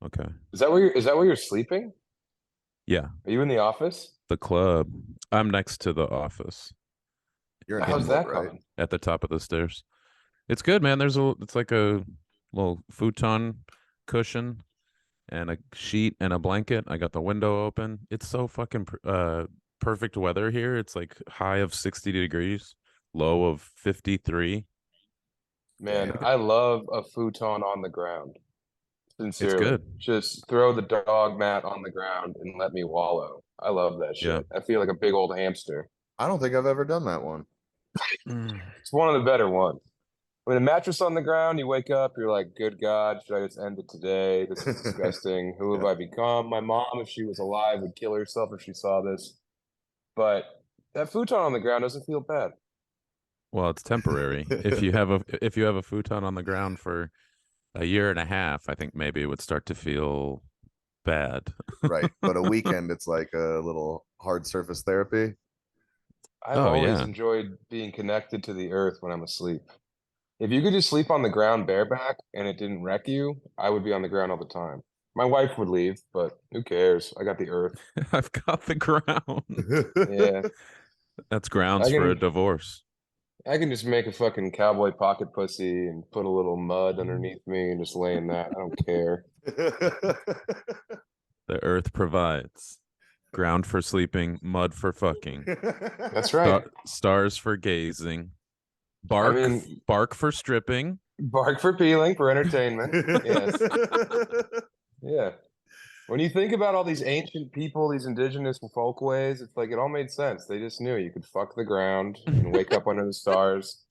Okay. Is that where you're sleeping? Yeah. Are you in the office? The club. I'm next to the office You're in How's Humboldt, that right? going? at the top of the stairs. It's good, man. It's like a little futon cushion and a sheet and a blanket. I got the window open. It's so fucking perfect weather here. It's like high of 60 degrees, low of 53. Man, Damn. I love a futon on the ground. It's Sincerely. good. Just throw the dog mat on the ground and let me wallow. I love that Yeah. shit. I feel like a big old hamster. I don't think I've ever done that one. Mm. It's one of the better ones. When a mattress on the ground, you wake up, you're like, good God, should I just end it today? This is disgusting. Who have Yeah. I become? My mom, if she was alive, would kill herself if she saw this. But that futon on the ground doesn't feel bad. Well, it's temporary. If you have a futon on the ground for a year and a half, I think maybe it would start to feel bad. Right. But a weekend, it's like a little hard surface therapy. I've Oh always yeah. enjoyed being connected to the earth when I'm asleep. If you could just sleep on the ground bareback and it didn't wreck you, I would be on the ground all the time. My wife would leave, but who cares? I got the earth. I've got the ground. Yeah. That's I grounds for a can divorce. I can just make a fucking cowboy pocket pussy and put a little mud underneath me and just lay in that. I don't care. The earth provides ground for sleeping, mud for fucking, That's right. stars for gazing, I bark mean, bark for stripping. bark for peeling for entertainment. Yes. Yeah. When you think about all these ancient people, these indigenous folkways, it's like it all made sense. They just knew you could fuck the ground and wake up under the stars.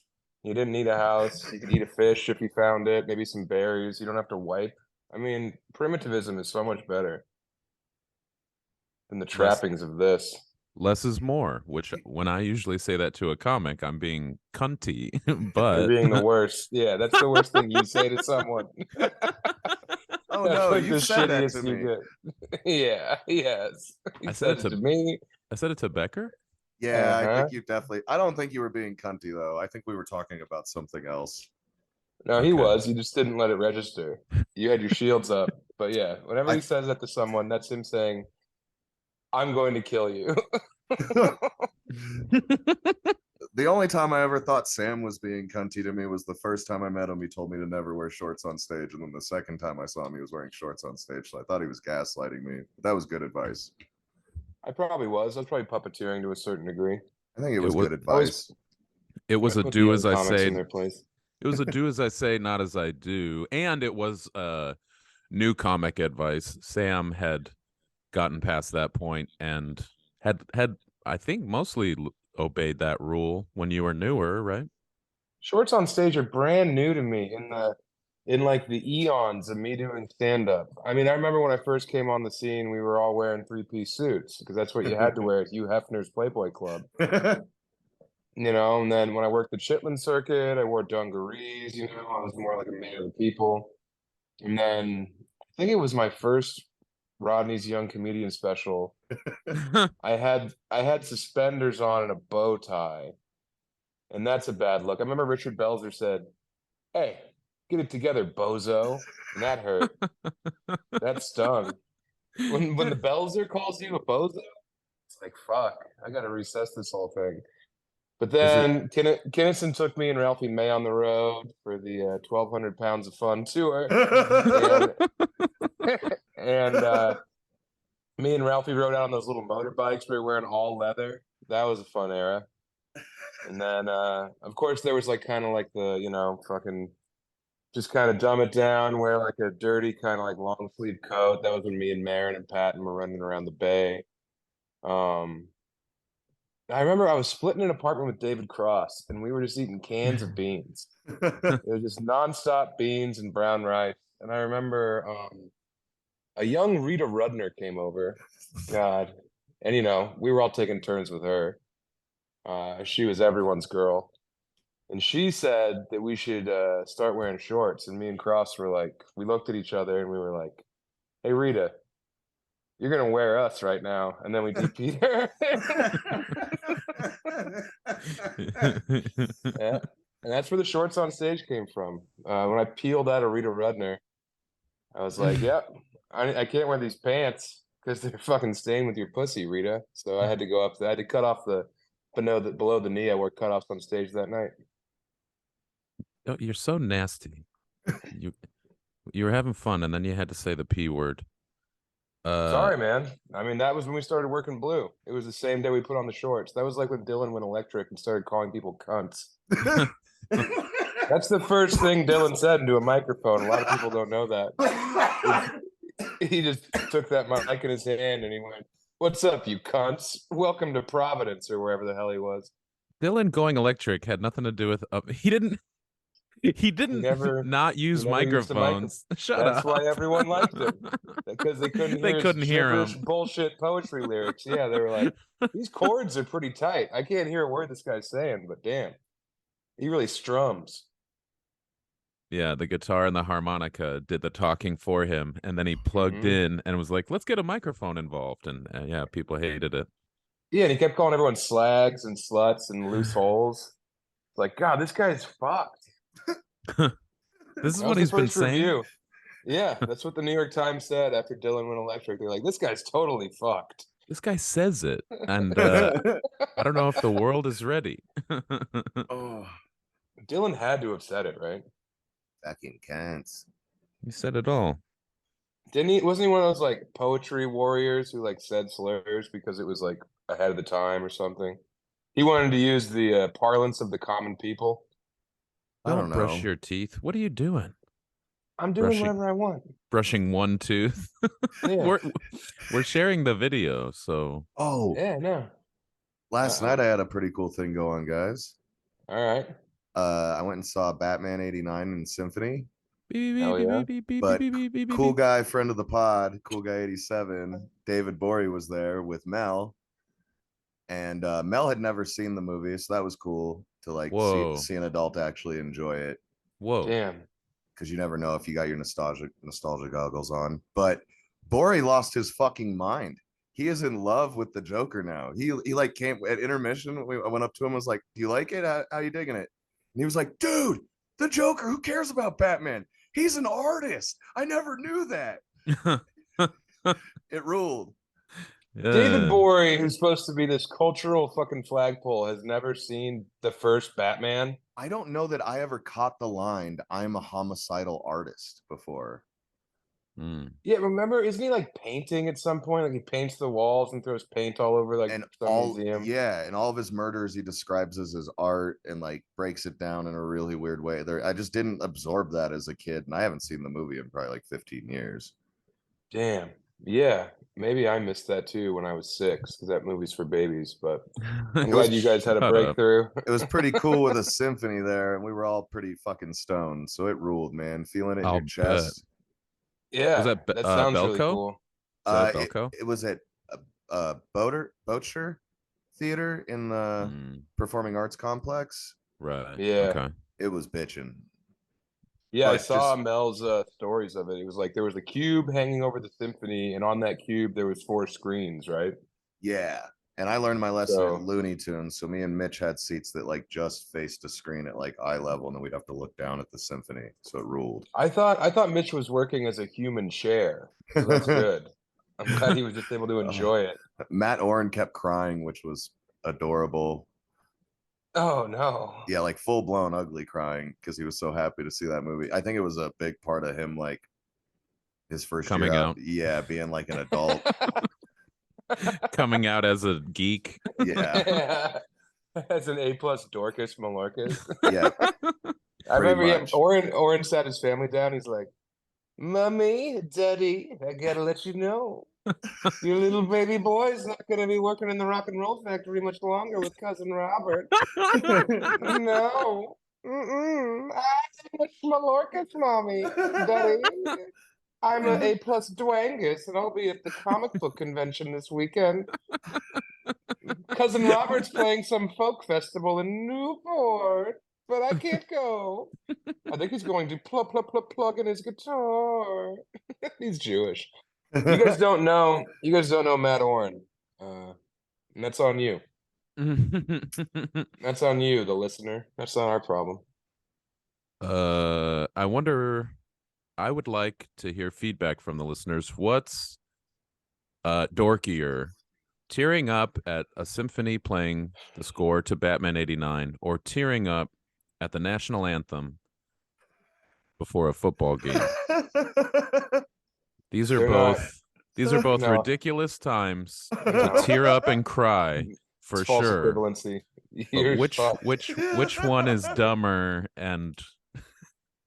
You didn't need a house. You could eat a fish if you found it, maybe some berries. You don't have to wipe. I mean, primitivism is so much better than the less trappings of this. less is more, which when I usually say that to a comic, I'm being cunty, You're but being the worst. Yeah, that's the worst thing you say to someone. Oh That's no, like the you've said that to shittiest you me. get. Yeah, yes. He I said it said it to to me. I said it to Becker. Yeah, I think Uh-huh. you definitely. I don't think you were being cunty though. I think we were talking about something else. No, he Okay. was. You just didn't let it register. You had your shields up. But yeah, whenever I he says that to someone, that's him saying, I'm going to kill you. the only time I ever thought Sam was being cunty to me was the first time I met him. He told me to never wear shorts on stage, and then the second time I saw him, he was wearing shorts on stage. So I thought he was gaslighting me. But that was good advice. I probably was. I was probably puppeteering to a certain degree. I think it It was was good Always, advice. it was always a put the do young as I comics say. in their place. It was a do as I say, not as I do. And it was new comic advice. Sam had gotten past that point and had I think mostly obeyed that rule when you were newer, right? Shorts on stage are brand new to me in like the eons of me doing stand up. I mean, I remember when I first came on the scene, we were all wearing three-piece suits because that's what you had to wear at Hugh Hefner's Playboy Club. And then when I worked the Chitlin circuit, I wore dungarees, I was more like a man of the people. And then I think it was my first Rodney's Young Comedian special. I had suspenders on and a bow tie, and that's a bad look. I remember Richard Belzer said, "Hey, get it together, bozo," and that hurt. That stung. When the Belzer calls you a bozo, it's like fuck. I got to recess this whole thing. But Is it then Kinnison took me and Ralphie May on the road for the 1,200 pounds of fun tour, and and me and Ralphie rode out on those little motorbikes. We were wearing all leather. That was a fun era. And then, of course, there was like kind of like the, fucking just kind of dumb it down, wear like a dirty kind of like long sleeve coat. That was when me and Marin and Patton were running around the bay. Um, I remember I was splitting an apartment with David Cross, and we were just eating cans of beans. It was just nonstop beans and brown rice. And I remember a young Rita Rudner came over. God. And we were all taking turns with her. She was everyone's girl. And she said that we should start wearing shorts. And me and Cross were like, we looked at each other and we were like, hey, Rita, you're going to wear us right now. And then we DP'd her. Yeah. And that's where the shorts on stage came from. When I peeled out of Rita Rudner, I was like, yep, I can't wear these pants because they're fucking stained with your pussy, Rita. So I had to go up. I had to cut off below the knee. I wore cutoffs on stage that night. Oh, you're so nasty. You you were having fun, and then you had to say the P word. Sorry, man. I mean, that was when we started working Blue. It was the same day we put on the shorts. That was like when Dylan went electric and started calling people cunts. That's the first thing Dylan said into a microphone. A lot of people don't know that. He just took that mic in his hand and he went, "What's up, you cunts? Welcome to Providence," or wherever the hell he was. Dylan going electric had nothing to do with he didn't he didn't never- not use never used a microphones. Shut That's up. why everyone liked him. Because they couldn't They hear couldn't his hear gibberish him. bullshit poetry lyrics. Yeah, they were like, these chords are pretty tight. I can't hear a word this guy's saying, but damn, he really strums. Yeah, the guitar and the harmonica did the talking for him, and then he plugged in and was like, "Let's get a microphone involved." And yeah, people hated it. Yeah, and he kept calling everyone slags and sluts and loose holes. It's like, God, this guy's fucked. This is That what was the he's been first saying. review. Yeah, that's what the New York Times said after Dylan went electric. They're like, this guy's totally fucked. This guy says it, and I don't know if the world is ready. Oh, Dylan had to have said it, right? fucking cunts. He said it all. Didn't he? Wasn't he one of those like poetry warriors who like said slurs because it was like ahead of the time or something? He wanted to use the parlance of the common people. I don't brush know. your teeth. What are you doing? I'm doing Brushing- whatever I want. Brushing one tooth. Yeah. we're sharing the video, so Oh, Yeah, no. last night I had a pretty cool thing going, guys. All right. I went and saw Batman '89 in Symphony. Hell yeah. But cool guy, friend of the pod, cool guy 87, David Bory was there with Mel. And Mel had never seen the movie, so that was cool to like Whoa. see an adult actually enjoy it. Whoa. Damn. Because you never know if you got your nostalgia goggles on. But Bory lost his fucking mind. He is in love with the Joker now. He like came at intermission. I went up to him and was like, "Do you like it? How you digging it?" And he was like, "Dude, the Joker. Who cares about Batman? He's an artist. I never knew that." It ruled. David Bory, who's supposed to be this cultural fucking flagpole, has never seen the first Batman. I don't know that I ever caught the line, "I'm a homicidal artist" before. Yeah, remember, isn't he like painting at some point? Like he paints the walls and throws paint all over like And some museum. yeah, and all of his murders he describes as his art and like breaks it down in a really weird way. I just didn't absorb that as a kid, and I haven't seen the movie in probably like 15 years. Damn. Yeah, maybe I missed that too when I was 6 because that movie's for babies. But I'm glad you guys had a Shut up. breakthrough. It was pretty cool with a symphony there, and we were all pretty fucking stoned, so it ruled, man. Feeling it in I'll your chest. Yeah, Was that sounds really Belco? cool. It was at Boatsher Theater in the Performing Arts Complex. Right. Yeah. Okay. It was bitching. Yeah, I But saw just- Mel's stories of it. It was like there was a cube hanging over the symphony, and on that cube there was 4 screens, right? Yeah. And I learned my lesson So- at Looney Tunes. So me and Mitch had seats that like just faced a screen at like eye level, and then we'd have to look down at the symphony. So it ruled. I thought Mitch was working as a human chair. So that's good. I'm glad he was just able to enjoy it. Matt Oren kept crying, which was adorable. Oh no. Yeah, like full blown ugly crying because he was so happy to see that movie. I think it was a big part of him, like his first Coming year out. Yeah, being like an adult. Coming out as a geek. Yeah. As an A+ Dorcas Malarcus. Yeah. I remember much. Oren sat his family down. He's like, "Mommy, Daddy, I gotta let you know, your little baby boy's not gonna be working in the rock and roll factory much longer with cousin Robert. No. I'm Malarcus, Mommy, Daddy. I'm an A+ Dwangus, and I'll be at the comic book convention this weekend. Cousin Robert's playing some folk festival in Newport, but I can't go. I think he's going to plug in his guitar." He's Jewish. You guys don't know Matt Oren. And that's on you. That's on you, the listener. That's not our problem. I wonder I would like to hear feedback from the listeners. What's dorkier, tearing up at a symphony playing the score to Batman 89, or tearing up at the national anthem before a football game? These are They're not. both No. ridiculous times to No. tear up and cry for It's false sure. equivalency. But You're which fucked. which one is dumber and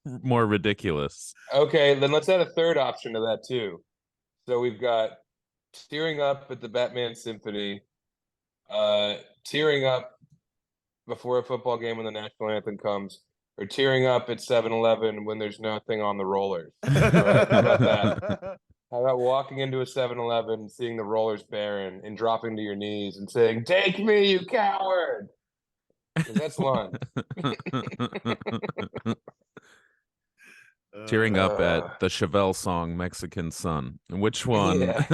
more ridiculous? Okay, then let's add a third option to that too. So we've got tearing up at the Batman Symphony, tearing up before a football game when the national anthem comes, or tearing up at 7-Eleven when there's nothing on the rollers. Right? How about that? How about walking into a 7-Eleven, seeing the rollers barren, and dropping to your knees and saying, "Take me, you coward!" 'Cause that's Lund. Tearing up Uh, at the Chevelle song "Mexican Sun." Which one? Yeah.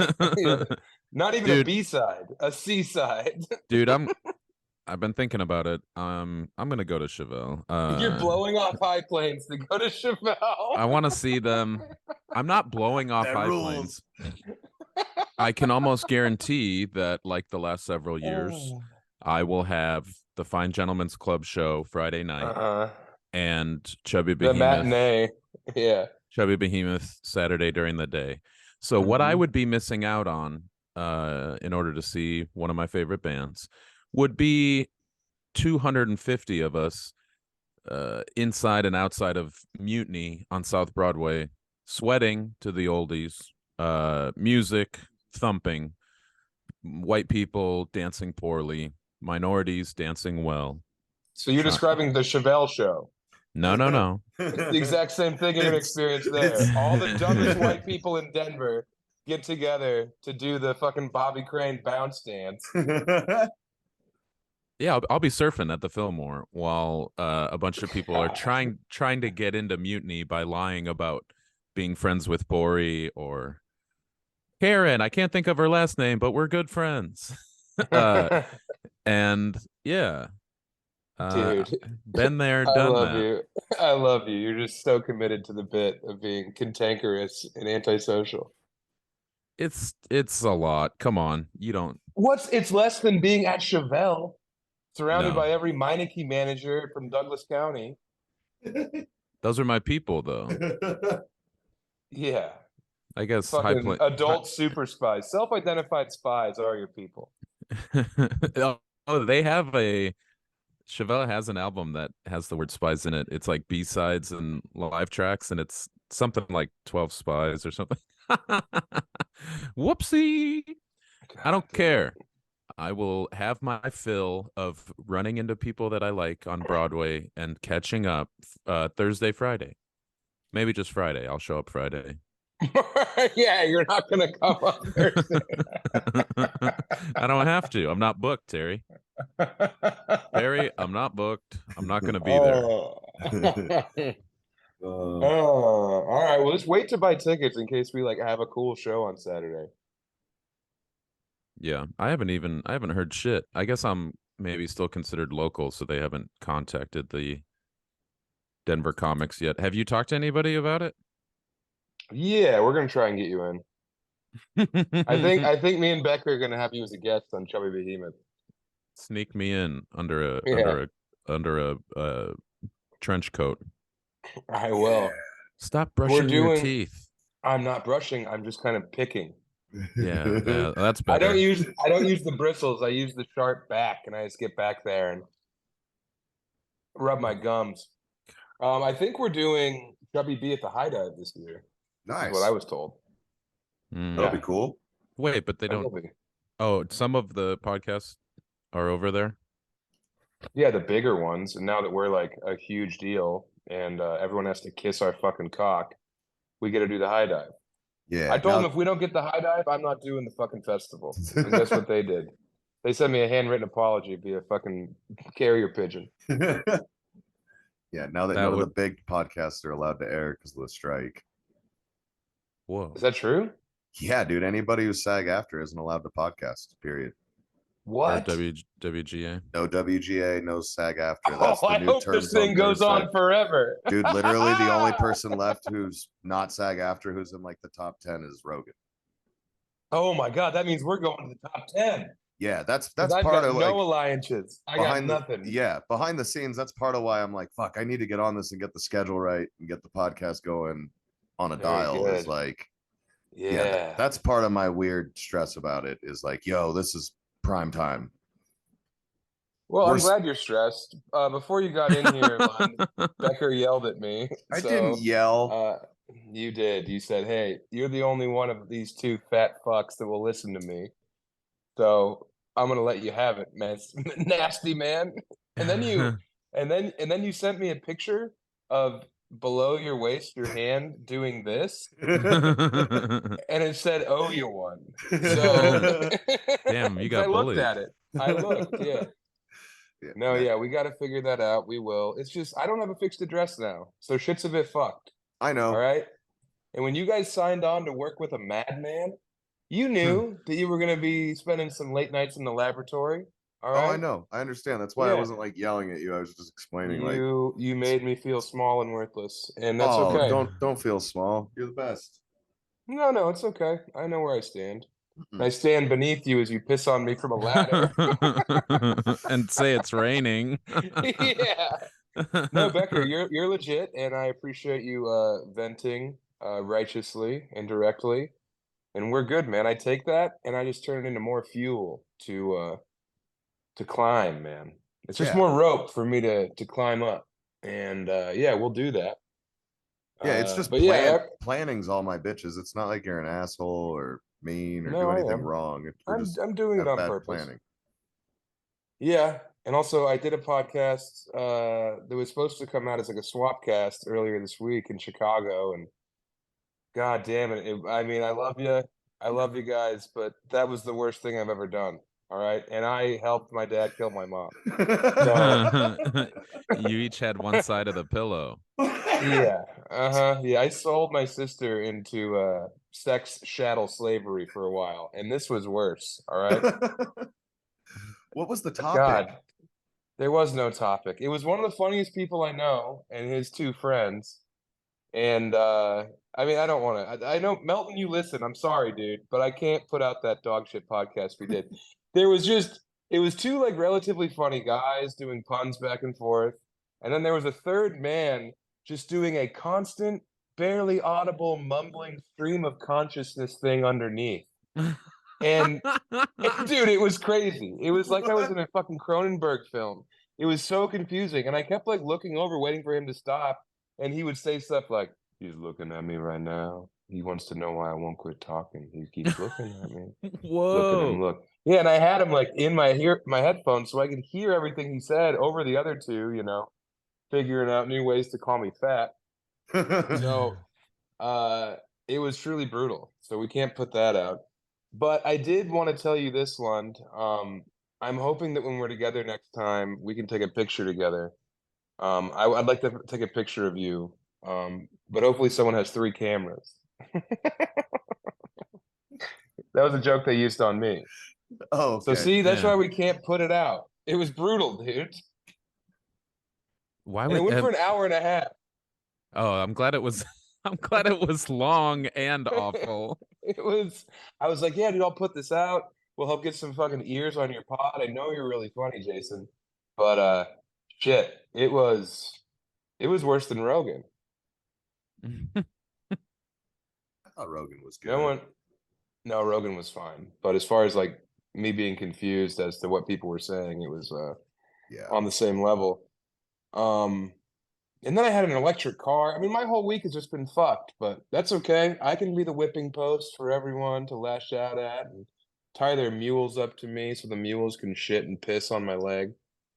Not even a Dude. B-side, a C-side. Dude, I've been thinking about it. I'm gonna go to Chevelle. You're blowing off high planes to go to Chevelle. I want to see them. I'm not blowing off That high rules. planes. I can almost guarantee that, like the last several years, I will have the Fine Gentlemen's Club show Friday night and Chubby The Behemoth. matinee. Yeah. Chubby Behemoth Saturday during the day. So what I would be missing out on in order to see one of my favorite bands would be 250 of us inside and outside of Mutiny on South Broadway, sweating to the oldies, music thumping, white people dancing poorly, minorities dancing well. So you're describing the Chevelle show. No. It's the exact same thing you're gonna experience there. All the dumbest white people in Denver get together to do the fucking Bobby Crane bounce dance. Yeah, I'll be surfing at the Fillmore while a bunch of people are trying to get into Mutiny by lying about being friends with Bori or Karen. I can't think of her last name, but we're good friends. And yeah, Dude, been there, I done love that. you. I love you. You're just so committed to the bit of being cantankerous and antisocial. It's a lot. Come on, you don't. It's less than being at Chevelle, surrounded No. by every Meineke manager from Douglas County. Those are my people, though. Yeah. I guess Fucking adult super spies. Self-identified spies are your people. Oh, they have a Chevelle has an album that has the word spies in it. It's like B-sides and live tracks, and it's something like 12 spies or something. Whoopsie. I don't care. I will have my fill of running into people that I like on Broadway and catching up Thursday, Friday. Maybe just Friday. I'll show up Friday. Yeah, you're not gonna come up Thursday. I don't have to. I'm not booked, Terry. Terry, I'm not booked. I'm not gonna be there. All right. Well, just wait to buy tickets in case we like have a cool show on Saturday. Yeah, I haven't heard shit. I guess I'm maybe still considered local, so they haven't contacted the Denver comics yet. Have you talked to anybody about it? Yeah, we're gonna try and get you in. I think me and Becker are gonna have you as a guest on Chubby Behemoth. Sneak me in under a Yeah. under a trench coat. I will. Stop brushing your doing- teeth. I'm not brushing. I'm just kind of picking. Yeah, that's better. I don't use the bristles. I use the sharp back, and I just get back there and rub my gums. I think we're doing Chubby B at the High Dive this year. Nice. Is what I was told. That'll be cool. Wait, but they That don't. will be. Oh, some of the podcasts are over there. Yeah, the bigger ones. And now that we're like a huge deal, and everyone has to kiss our fucking cock, we get to do the High Dive. Yeah. I told them if we don't get the High Dive, I'm not doing the fucking festival. And that's what they did. They sent me a handwritten apology via fucking carrier pigeon. Yeah, now that none of the big podcasts are allowed to air because of the strike. Whoa. Is that true? Yeah, dude. Anybody who's SAG after isn't allowed to podcast, period. What? WGA. No WGA, no SAG after. Oh, That's the I new hope terms this thing goes Thursday. on forever. Dude, literally the only person left who's not SAG after, who's in like the top 10 is Rogan. Oh my God, that means we're going to the top 10. Yeah, that's Because I've part got of no like alliances. I got behind the nothing. behind the scenes. That's part of why I'm like, fuck, I need to get on this and get the schedule right and get the podcast going on a Very dial. Is good. like, Yeah. that's part of my weird stress about it. Is like, yo, this is prime time. Well, I'm Worst- glad you're stressed. Before you got in here, Lund, Becker yelled at me. I So, didn't yell. You did. You said, "Hey, you're the only one of these two fat fucks that will listen to me. So I'm gonna let you have it, man. Nasty man." And then you sent me a picture of below your waist, your hand doing this, and it said, "Oh, you won." So Damn, you got I looked bullied. at it. I looked, yeah. Yeah, No, man, yeah, we got to figure that out. We will. It's just I don't have a fixed address now, so shit's a bit fucked. I know. All right. And when you guys signed on to work with a madman, you knew that you were going to be spending some late nights in the laboratory. All Oh, I right. know. I understand. That's why I Yeah. wasn't like yelling at you. I was just explaining, like, You made me feel small and worthless, and that's oh, okay. don't feel small. You're the best. No, it's okay. I know where I stand. Mm-mm. I stand beneath you as you piss on me from a ladder. And say it's raining. Yeah. No, Becker, you're legit, and I appreciate you venting righteously and directly. And we're good, man. I take that and I just turn it into more fuel to climb, man. It's just Yeah. more rope for me to climb up. And yeah, we'll do that. Yeah, it's just but yeah, planning's all my bitches. It's not like you're an asshole or mean or no, do I anything am. wrong. We're just I'm doing it have on bad purpose. planning. Yeah. And also I did a podcast that was supposed to come out as like a swap cast earlier this week in Chicago, and God damn it. I mean, I love you. I love you guys, but that was the worst thing I've ever done. All right. And I helped my dad kill my mom. So You each had one side of the pillow. yeah. Uh-huh. Yeah. I sold my sister into sex chattel slavery for a while, and this was worse. All right. What was the topic? God, there was no topic. It was one of the funniest people I know and his two friends. And I mean, I don't want to. I know Melton, you listen. I'm sorry, dude, but I can't put out that dog shit podcast we did. It was two like relatively funny guys doing puns back and forth, and then there was a third man just doing a constant, barely audible, mumbling stream of consciousness thing underneath. And dude, it was crazy. It was like I was in a fucking Cronenberg film. It was so confusing, and I kept like looking over, waiting for him to stop. And he would say stuff like, "He's looking at me right now. He wants to know why I won't quit talking. He keeps looking at me. Look at him, Whoa. look." Yeah, and I had him like in my headphones so I could hear everything he said over the other two, figuring out new ways to call me fat. So it was truly brutal. So we can't put that out. But I did want to tell you this, Lund. I'm hoping that when we're together next time, we can take a picture together. I'd like to take a picture of you, but hopefully someone has 3 cameras. That was a joke they used on me. Oh, okay. So see, that's Yeah. why we can't put it out. It was brutal, dude. Why And it would went for an hour and a half. Oh, I'm glad it was I'm glad it was long and awful. I was like, yeah, dude, I'll put this out. We'll help get some fucking ears on your pod. I know you're really funny, Jason. But shit, it was worse than Rogan. I thought Rogan was good. No, Rogan was fine. But as far as like me being confused as to what people were saying, it was Yeah. on the same level. And then I had an electric car. I mean, my whole week has just been fucked, but that's okay. I can be the whipping post for everyone to lash out at and tie their mules up to me so the mules can shit and piss on my leg.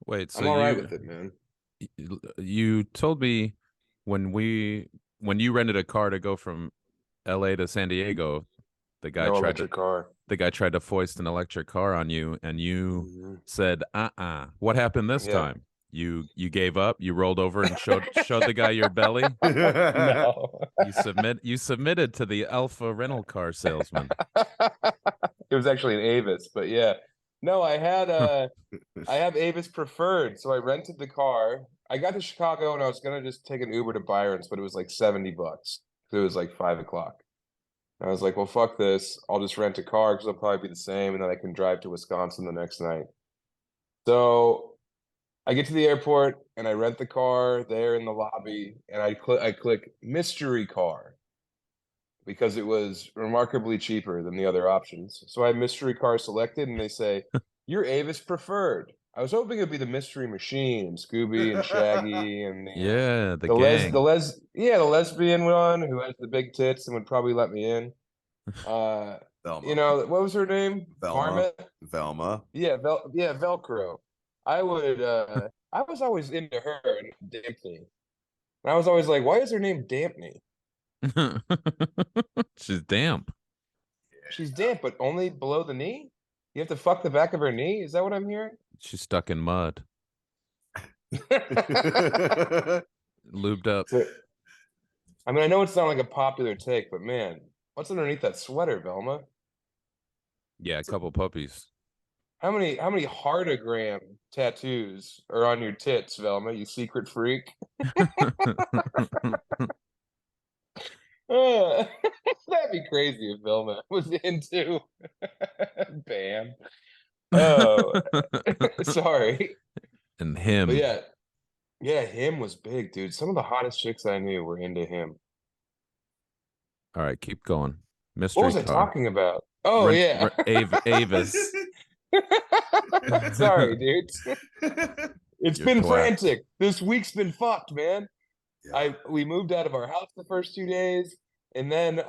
Wait, so I'm all right with it, man. you told me when you rented a car to go from LA to San Diego, the guy No tried to electric car. the guy tried to foist an electric car on you, and you Mhm. said, What happened this Yeah. time? You gave up, you rolled over and showed the guy your belly. No. You submitted to the alpha rental car salesman. It was actually an Avis, but yeah. No, I have Avis Preferred, so I rented the car. I got to Chicago and I was gonna just take an Uber to Byron's, but it was like $70. So it was like 5 o'clock. I was like, well, fuck this. I'll just rent a car because it'll probably be the same, and then I can drive to Wisconsin the next night. So I get to the airport and I rent the car there in the lobby, and I click mystery car because it was remarkably cheaper than the other options. So I have mystery car selected, and they say, "You're Avis Preferred." I was hoping it'd be the Mystery Machine and Scooby and Shaggy and Yeah, the the gang. the lesbian one who has the big tits and would probably let me in. You Velma. know, what was her name? Velma. Varmint? Velma. Yeah, Velcro. I was always into her and Damp-hne. And I was always like, why is her name Damp-hne? She's damp. She's damp, but only below the knee? You have to fuck the back of her knee? Is that what I'm hearing? She's stuck in mud. Lubed up. So, I mean, I know it's not like a popular take, but man, what's underneath that sweater, Velma? Yeah, a couple puppies. How many heartogram tattoos are on your tits, Velma, you secret freak? That'd be crazy if Velma was into Bam. Oh, sorry. And But him. yeah, him was big, dude. Some of the hottest chicks I knew were into him. All right, keep going. What Mystery was I car. talking about? Oh yeah. Avis. Sorry, dude. It's You're been twat. frantic. This week's been fucked, man. Yeah. We moved out of our house the first 2 days, and then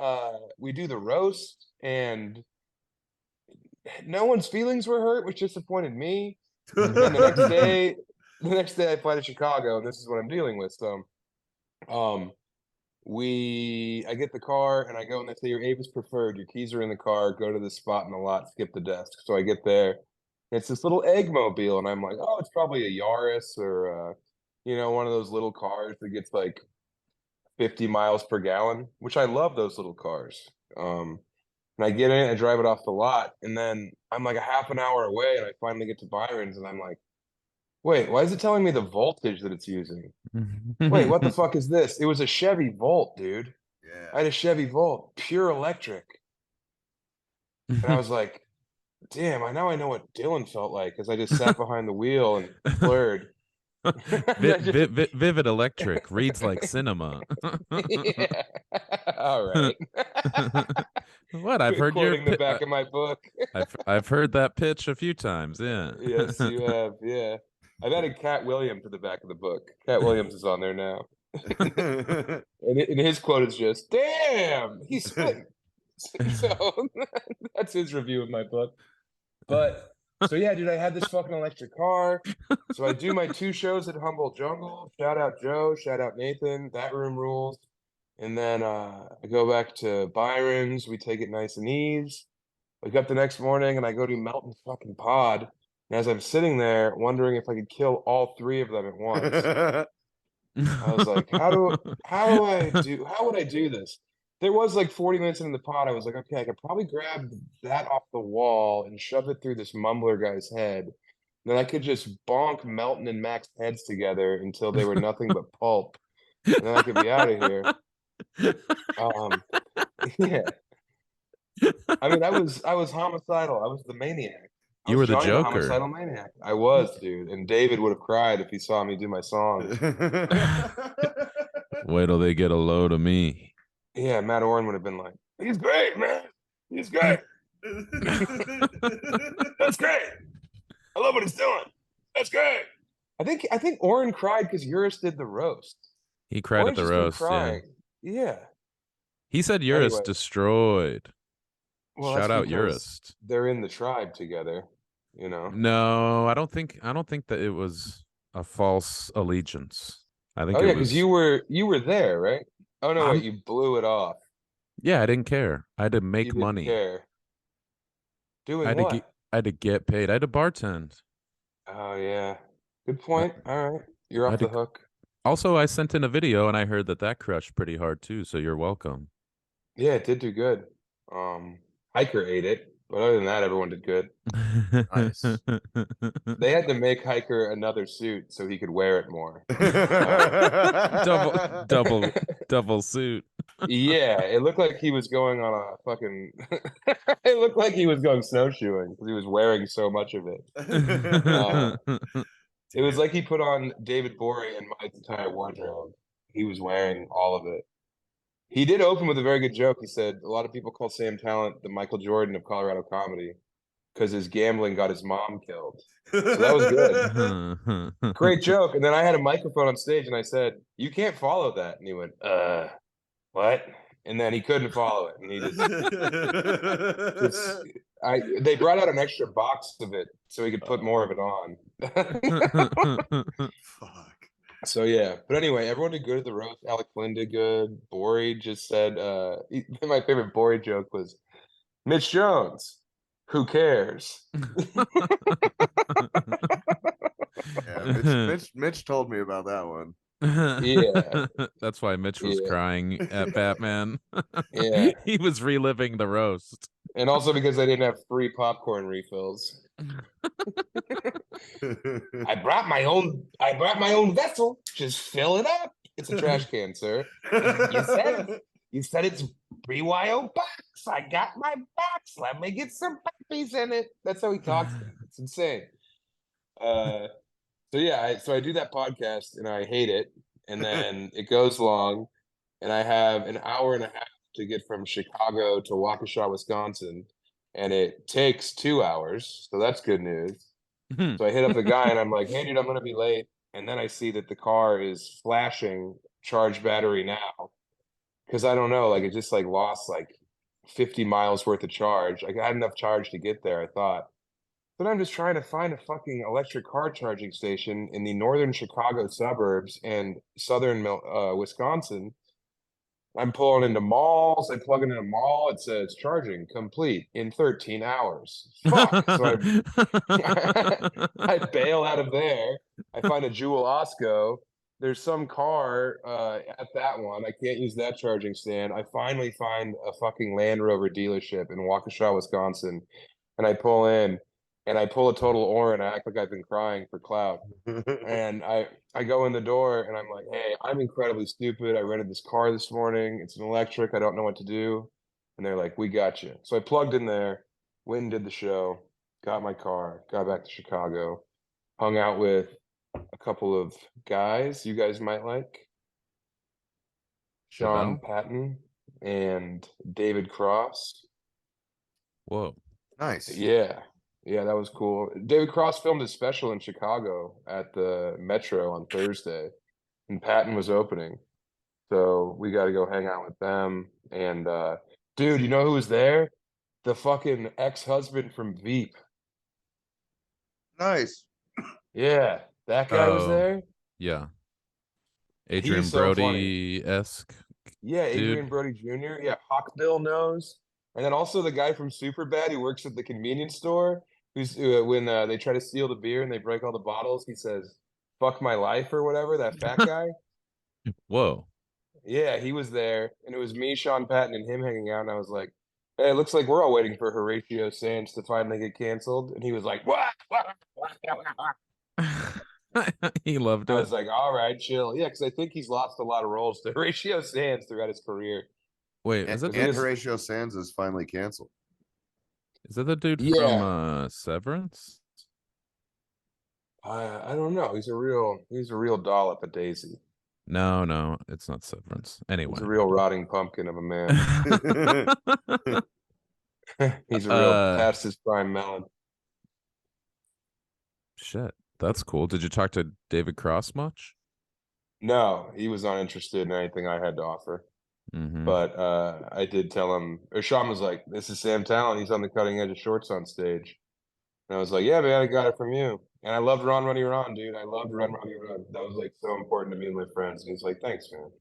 we do the roast, and no one's feelings were hurt, which disappointed me. And then the next day I fly to Chicago, and this is what I'm dealing with. So um I get the car and I go and they say your Avis Preferred, your keys are in the car, go to this spot in the lot, skip the desk. So I get there, and it's this little egg mobile, and I'm like, oh, it's probably a Yaris or one of those little cars that gets like 50 miles per gallon, which I love those little cars. And I get in, I drive it off the lot, and then I'm like a half an hour away, and I finally get to Byron's, and I'm like, wait, why is it telling me the voltage that it's using? Wait, what the fuck is this? It was a Chevy Volt, dude. I had a Chevy Volt, pure electric. And I was like, damn, I know what Dylan felt like because I just sat behind the wheel and blurred. Vivid Electric reads like cinema. Yeah. All right. What? I've heard your Quoting the back of my book. I've heard that pitch a few times. Yeah. Yes, you have. Yeah. I've added Cat Williams to the back of the book. Cat Williams is on there now. And his quote is just, damn, he's spitting. So that's his review of my book. But so yeah, dude, I had this fucking electric car. So I do my 2 shows at Humboldt Jungle. Shout out Joe, shout out Nathan. That room rules. And then I go back to Byron's. We take it nice and easy. Wake up the next morning and I go to Melton's fucking pod. And as I'm sitting there wondering if I could kill all 3 of them at once, I was like, how would I do this? There was like 40 minutes into the pod. I was like, okay, I could probably grab that off the wall and shove it through this mumbler guy's head. Then I could just bonk Melton and Max heads together until they were nothing but pulp. And then I could be out of here. Yeah. I mean, I was homicidal. I was the maniac. You were the Johnny the Joker. homicidal maniac. I was, dude. And David would have cried if he saw me do my song. Wait till they get a load of me. Yeah, Matt Oren would have been like, he's great, man. He's great. That's great. I love what he's doing. That's great. I think Oren cried because Eurus did the roast. He cried at Oren's the just been roast. Yeah. crying. Yeah. He said Eurus Anyway. destroyed. Well, Shout that's out because Eurus. they're in the tribe together, No, I don't think that it was a false allegiance. I think Oh it yeah, was because you were there, right? Oh no, wait, you blew it off. Yeah, I didn't care. I had to You make didn't money. care. Doing I had to what? I had to get paid. I had to bartend. Oh yeah. Good point. All right. You're I off had the to hook. Also, I sent in a video and I heard that crushed pretty hard too, so you're welcome. Yeah, it did do good. Hiker ate it, But other than that, everyone did good. Nice. They had to make Hiker another suit so he could wear it more. double suit. Yeah, it looked like he was going on a fucking. It looked like he was going snowshoeing because he was wearing so much of it. It was like he put on David Bowie and my entire wardrobe. He was wearing all of it. He did open with a very good joke. He said a lot of people call Sam Tallent the Michael Jordan of Colorado comedy because his gambling got his mom killed. So that was good. Great joke. And then I had a microphone on stage and I said, "You can't follow that." And he went, what? And then he couldn't follow it. And he they brought out an extra box of it so he could put more of it on. Fuck. So yeah, but anyway, everyone did good at the roast. Alec Flynn did good. Bori just said, my favorite Bori joke was, Mitch Jones, who cares? Yeah, Mitch told me about that one. Yeah. That's why Mitch was Yeah. crying at Batman. Yeah. He was reliving the roast. And also because I didn't have free popcorn refills. I brought my own vessel. Just fill it up. It's a trash can, sir. You said it's BYO box. I got my box. Let me get some puppies in it. That's how he talks. It's insane. So yeah, I do that podcast and I hate it. And then it goes long, and I have an hour and a half to get from Chicago to Waukesha, Wisconsin, and it takes 2 hours. So that's good news. So I hit up the guy and I'm like, "Hey, dude, I'm gonna be late." And then I see that the car is flashing charge battery now, because I don't know, like it just like lost like 50 miles worth of charge. Like I had enough charge to get there, I thought. But I'm just trying to find a fucking electric car charging station in the northern Chicago suburbs and southern Wisconsin. I'm pulling into malls. I plug in a mall. It says charging complete in 13 hours. Fuck. So I bail out of there. I find a Jewel Osco. There's some car at that one. I can't use that charging stand. I finally find a fucking Land Rover dealership in Waukesha, Wisconsin. And I pull in and I pull a total oar and I act like I've been crying for clout. And I go in the door and I'm like, "Hey, I'm incredibly stupid. I rented this car this morning. It's an electric. I don't know what to do." And they're like, "We got you." So I plugged in there, went and did the show, got my car, got back to Chicago, hung out with a couple of guys you guys might like, Sean Chevelle? Patton and David Cross. Whoa. Nice. Yeah. Yeah, that was cool. David Cross filmed his special in Chicago at the Metro on Thursday, and Patton was opening. So we got to go hang out with them. And dude, you know who was there? The fucking ex-husband from Veep. Nice. Yeah, that guy was Oh, there. yeah. Adrian He's so funny. Brody-esque. Yeah, Adrian Dude. Brody Jr. Yeah, Hawkbill knows. And then also the guy from Superbad who works at the convenience store, who's when they try to steal the beer and they break all the bottles, he says, "Fuck my life" or whatever, that fat guy. Whoa. Yeah, he was there, and it was me, Sean Patton, and him hanging out, and I was like, "Hey, it looks like we're all waiting for Horatio Sands to finally get canceled." And he was like, "What?" He loved I it. was like, "All right, chill." Yeah, because I think he's lost a lot of roles to Horatio Sands throughout his career. Wait, is And, that and Horatio Sands is finally canceled. the dude Yeah. from Severance? I don't know. He's a real dollop of Daisy. No, it's not Severance. Anyway. He's a real rotting pumpkin of a man. He's a real past his prime melon. Shit, that's cool. Did you talk to David Cross much? No, he was not interested in anything I had to offer. Mm-hmm. But I did tell him, or Sean was like, "This is Sam Tallent. He's on the cutting edge of shorts on stage." And I was like, "Yeah, man, I got it from you." And I loved Ron Runny Ron, dude. I loved Ron Runny Ron. That was like so important to me and my friends. And he's like, "Thanks, man."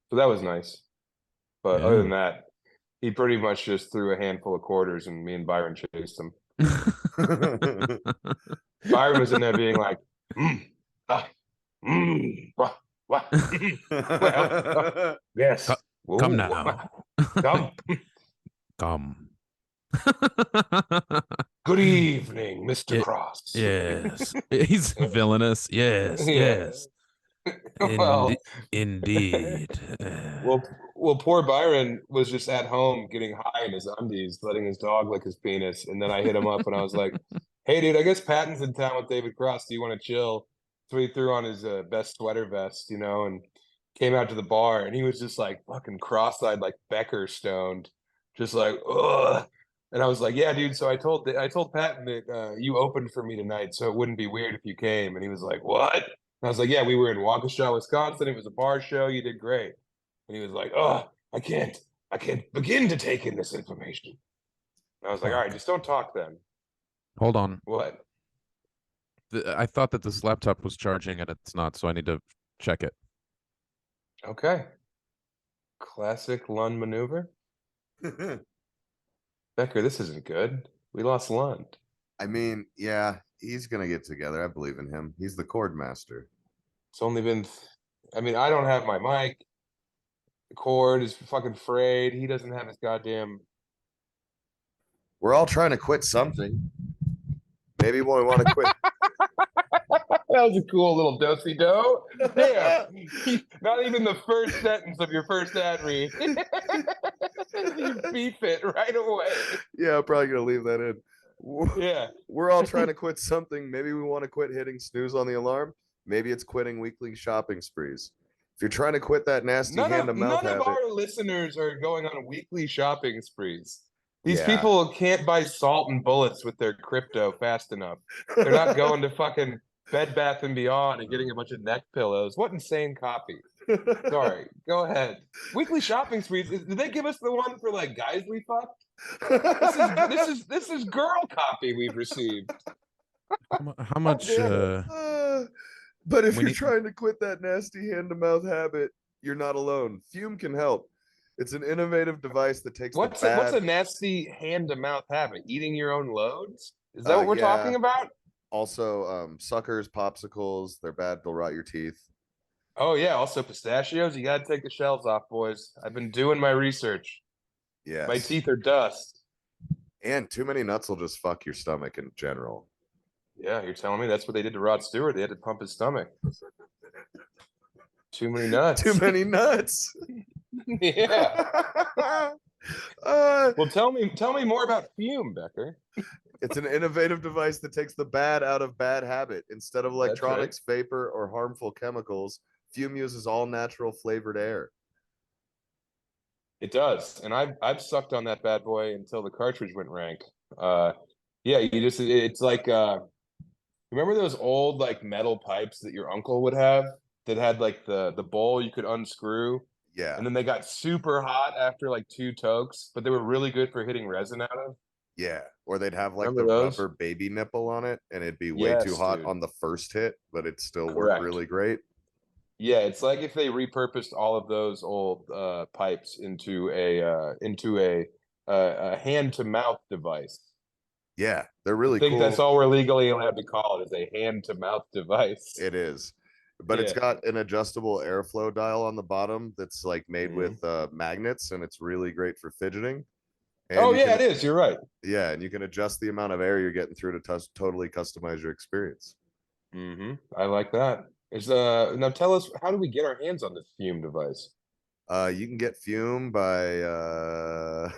So that was nice. But other than that, he pretty much just threw a handful of quarters and me and Byron chased him. Byron was in there being like, what? Well, yes. Come now. Come. Come. Good evening, Mr. Yeah, Cross. yes. He's villainous. Yes, Yeah. yes. Well, Indeed. well, poor Byron was just at home getting high in his undies, letting his dog lick his penis, and then I hit him up and I was like, "Hey, dude, I guess Patton's in town with David Cross. Do you want to chill?" So he threw on his best sweater vest, and came out to the bar, and he was just like fucking cross-eyed, like Becker stoned, just like ugh. And I was like, "Yeah, dude." So I told Patton that you opened for me tonight, so it wouldn't be weird if you came. And he was like, "What?" And I was like, "Yeah, we were in Waukesha, Wisconsin. It was a bar show. You did great." And he was like, "Oh, I can't begin to take in this information." And I was like, "All right, Fuck. just don't talk then." Hold on. What? I thought that this laptop was charging and it's not, so I need to check it. Okay. Classic Lund maneuver. Becker, this isn't good. We lost Lund. I mean, yeah, he's gonna get together. I believe in him. He's the chord master. It's only been, I mean, I don't have my mic. The cord is fucking frayed. He doesn't have his goddamn. We're all trying to quit something. Maybe when we want to quit. That was a cool little do-si do. Damn. Not even the first sentence of your first ad read. You beef it right away. Yeah, I'm probably gonna leave that in. Yeah. We're all trying to quit something. Maybe we want to quit hitting snooze on the alarm. Maybe it's quitting weekly shopping sprees. If you're trying to quit that nasty hand to mouth None of habit, our listeners are going on weekly shopping sprees. These yeah. people can't buy salt and bullets with their crypto fast enough. They're not going to fucking Bed Bath and Beyond and getting a bunch of neck pillows. What insane copy. Sorry, go ahead. Weekly shopping sprees. Did they give us the one for like guys we fucked? This is girl copy we've received. How much? damn But if We you're need- trying to quit that nasty hand to mouth habit, you're not alone. Fume can help. It's an innovative device that takes What's the bad. what's a nasty hand to mouth habit? Eating your own loads? Is that what we're yeah. talking about? Also, suckers, popsicles, they're bad. They'll rot your teeth. Oh yeah, also pistachios. You gotta take the shells off, boys. I've been doing my research. Yes. My teeth are dust. And too many nuts will just fuck your stomach in general. Yeah, you're telling me that's what they did to Rod Stewart. They had to pump his stomach. Too many nuts. Too many nuts. Yeah. Well, tell me more about Fume, Becker. It's an innovative device that takes the bad out of bad habit. Instead of electronics, vapor, or harmful chemicals, Fume uses all natural flavored air. It does, and I've sucked on that bad boy until the cartridge went rank. Yeah, it's like remember those old like metal pipes that your uncle would have that had like the bowl you could unscrew? Yeah. And then they got super hot after like 2 tokes, but they were really good for hitting resin out of. Yeah. Or they'd have like Remember the those? rubber baby nipple on it and it'd be way Yes, too hot dude. on the first hit, but it still worked Correct. really great. Yeah, it's like if they repurposed all of those old pipes into a hand to mouth device. Yeah, they're really I think cool. that's all we're legally allowed to call it, is a hand to mouth device. It is. But it's Yeah. got an adjustable airflow dial on the bottom that's like made with magnets, and it's really great for fidgeting. And Oh you yeah, can- it is. You're right. Yeah, and you can adjust the amount of air you're getting through to totally customize your experience. I like that. Now tell us, how do we get our hands on this Fume device? You can get Fume by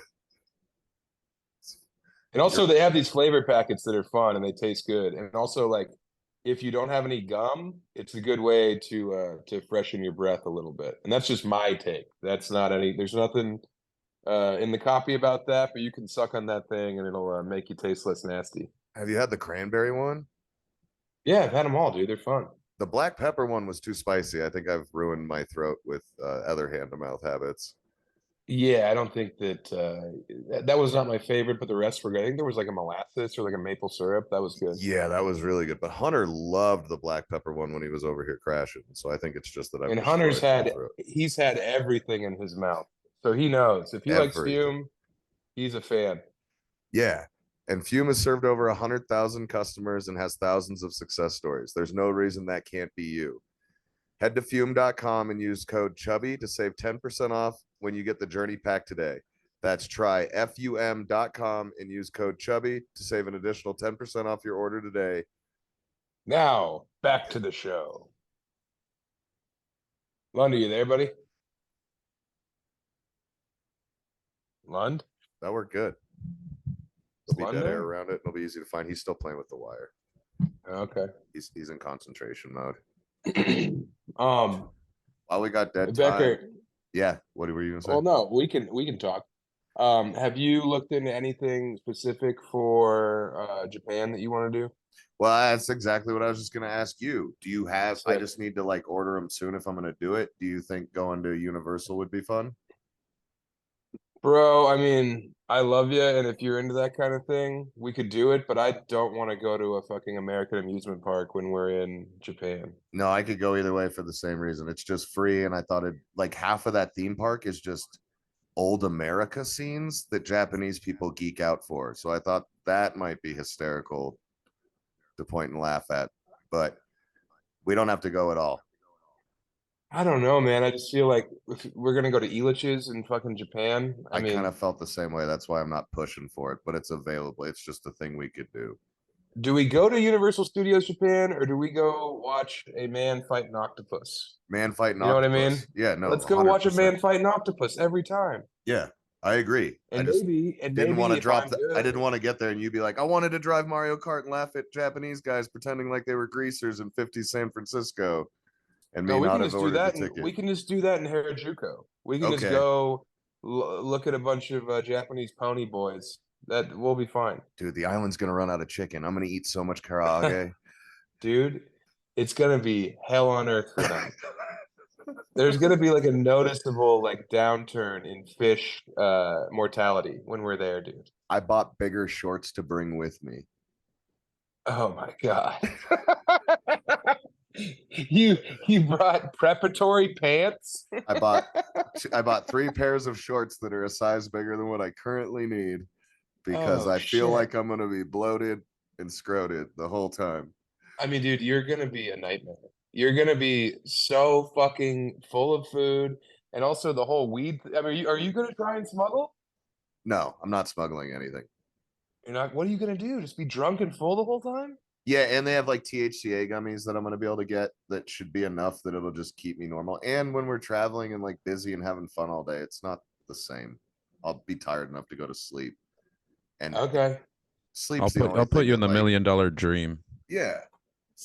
And also they have these flavor packets that are fun and they taste good. And also, like, if you don't have any gum, it's a good way to freshen your breath a little bit. And that's just my take. That's not there's nothing in the copy about that, but you can suck on that thing and it'll make you taste less nasty. Have you had the cranberry one? Yeah, I've had them all, dude. They're fun. The black pepper one was too spicy. I think I've ruined my throat with other hand to mouth habits. Yeah, I don't think that was not my favorite, but the rest were good. I think there was like a molasses or like a maple syrup. That was good. Yeah, that was really good. But Hunter loved the black pepper one when he was over here crashing. So I think it's just that And he's had everything in his mouth. So he knows. If he likes Fume, he's a fan. Yeah. And Fume has served over 100,000 customers and has thousands of success stories. There's no reason that can't be you. Head to fume.com and use code Chubby to save 10% off when you get the journey pack today. That's tryfum.com and use code Chubby to save an additional 10% off your order today. Now, back to the show. Lund, are you there, buddy? Lund? That worked good. Is There'll be Lund dead air there? around it. It'll be easy to find. He's still playing with the wire. Okay. He's in concentration mode. While we got dead Becker. time. Yeah. What were you gonna say? Well, no, we can talk. Have you looked into anything specific for Japan that you want to do? Well, that's exactly what I was just gonna ask you. Do you have? I Sick. just need to like order them soon if I'm gonna do it. Do you think going to Universal would be fun? Bro, I mean, I love you, and if you're into that kind of thing, we could do it, but I don't want to go to a fucking American amusement park when we're in Japan. No, I could go either way for the same reason. It's just free, and I thought it like half of that theme park is just old America scenes that Japanese people geek out for. So I thought that might be hysterical to point and laugh at, but we don't have to go at all. I don't know, man. I just feel like if we're gonna go to Elitch's in fucking Japan. I I mean, kind of felt the same way. That's why I'm not pushing for it, but it's available. It's just a thing we could do. do we go to Universal Studios Japan or do we go watch a man fight an octopus? Man fighting You know what I mean? octopus. Yeah, no. Let's go watch a 100%. man fight an octopus every time. Yeah, I agree. I And just maybe didn't want to if drop I'm the, I good- didn't want to get there and you'd be like, I wanted to drive Mario Kart and laugh at Japanese guys pretending like they were greasers in 50 San Francisco and me No, we not can have just do ordered the that. ticket. We can just do that in Harajuku. We can just Okay. go look at a bunch of Japanese pony boys. That will be fine, Dude, the island's gonna run out of chicken. I'm gonna eat so much karaage. dude. It's gonna be hell on earth for them. There's gonna be like a noticeable like downturn in fish mortality when we're there, dude. I bought bigger shorts to bring with me. Oh my god. You brought preparatory pants? I bought 3 pairs of shorts that are a size bigger than what I currently need because Oh, I feel shit. like I'm gonna be bloated and scroted the whole time. I mean, dude, you're gonna be a nightmare. You're gonna be so fucking full of food, and also the whole weed. I mean, are you gonna try and smuggle? No, I'm not smuggling anything. You're not. What are you gonna do? Just be drunk and full the whole time? Yeah, and they have like THCA gummies that I'm gonna be able to get that should be enough that it'll just keep me normal. And when we're traveling and like busy and having fun all day, it's not the same. I'll be tired enough to go to sleep. And Okay. sleep's I'll put you in the $1 million dream. Yeah.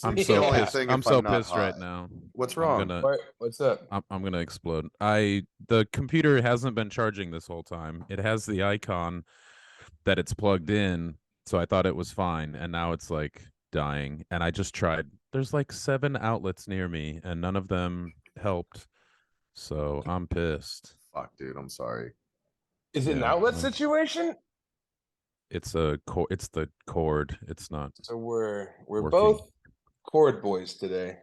I'm Sleep's so the only pissed. thing I'm if so not pissed right high. now. What's I'm wrong? gonna What's up? I'm gonna explode. The computer hasn't been charging this whole time. It has the icon that it's plugged in, so I thought it was fine, and now it's like dying. And I just tried. There's like 7 outlets near me, and none of them helped. So I'm pissed. Fuck, dude, I'm sorry. Is it an Yeah, outlet well, situation? It's it's the cord. It's not. So we're working. both cord boys today.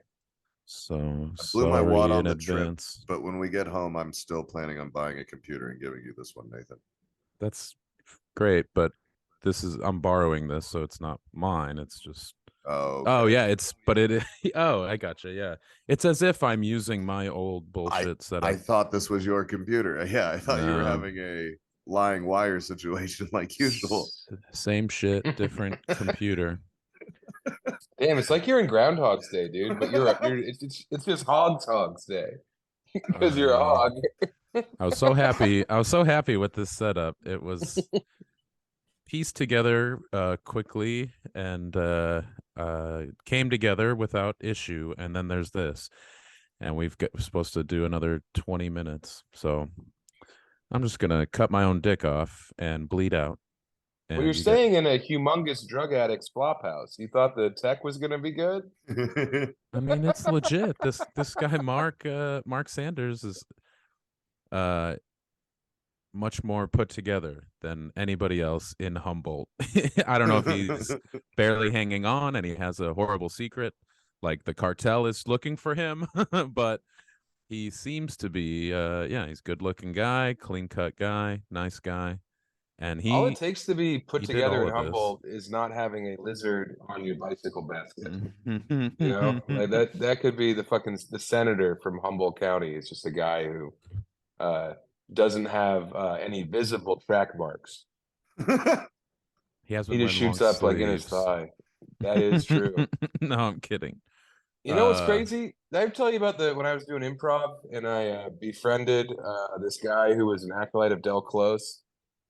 So Blew my wad sorry on in the trip, advance. but when we get home, I'm still planning on buying a computer and giving you this one, Nathan. That's great, but I'm borrowing this, so it's not mine. It's just Oh, oh okay. yeah, oh, I gotcha. Yeah, it's as if I'm using my old bullshit setup. I thought this was your computer. Yeah, I thought you were No. having a lying wire situation like usual. Same shit, different computer. Damn, it's like you're in Groundhog's Day, dude. But it's just Hog's Day because you're a hog. I was so happy. I was so happy with this setup. It was pieced together quickly and came together without issue. And then there's this, and we're supposed to do another 20 minutes. So I'm just gonna cut my own dick off and bleed out. Well, you're staying in a humongous drug addict's flop house. You thought the tech was gonna be good? I mean, it's legit. This guy Mark Sanders is much more put together than anybody else in Humboldt. I don't know if he's barely hanging on and he has a horrible secret, like the cartel is looking for him, but he seems to be he's a good-looking guy, clean-cut guy, nice guy. And all it takes to be put he did together all in of this. Humboldt is not having a lizard on your bicycle basket. You You know, like that could be the senator from Humboldt County. It's just a guy who doesn't have any visible track marks. He has He been just wearing long shoots up like in his sleeves. thigh. That is true. No, I'm kidding. You know what's crazy? Did I tell you about when I was doing improv and I befriended this guy who was an acolyte of Del Close,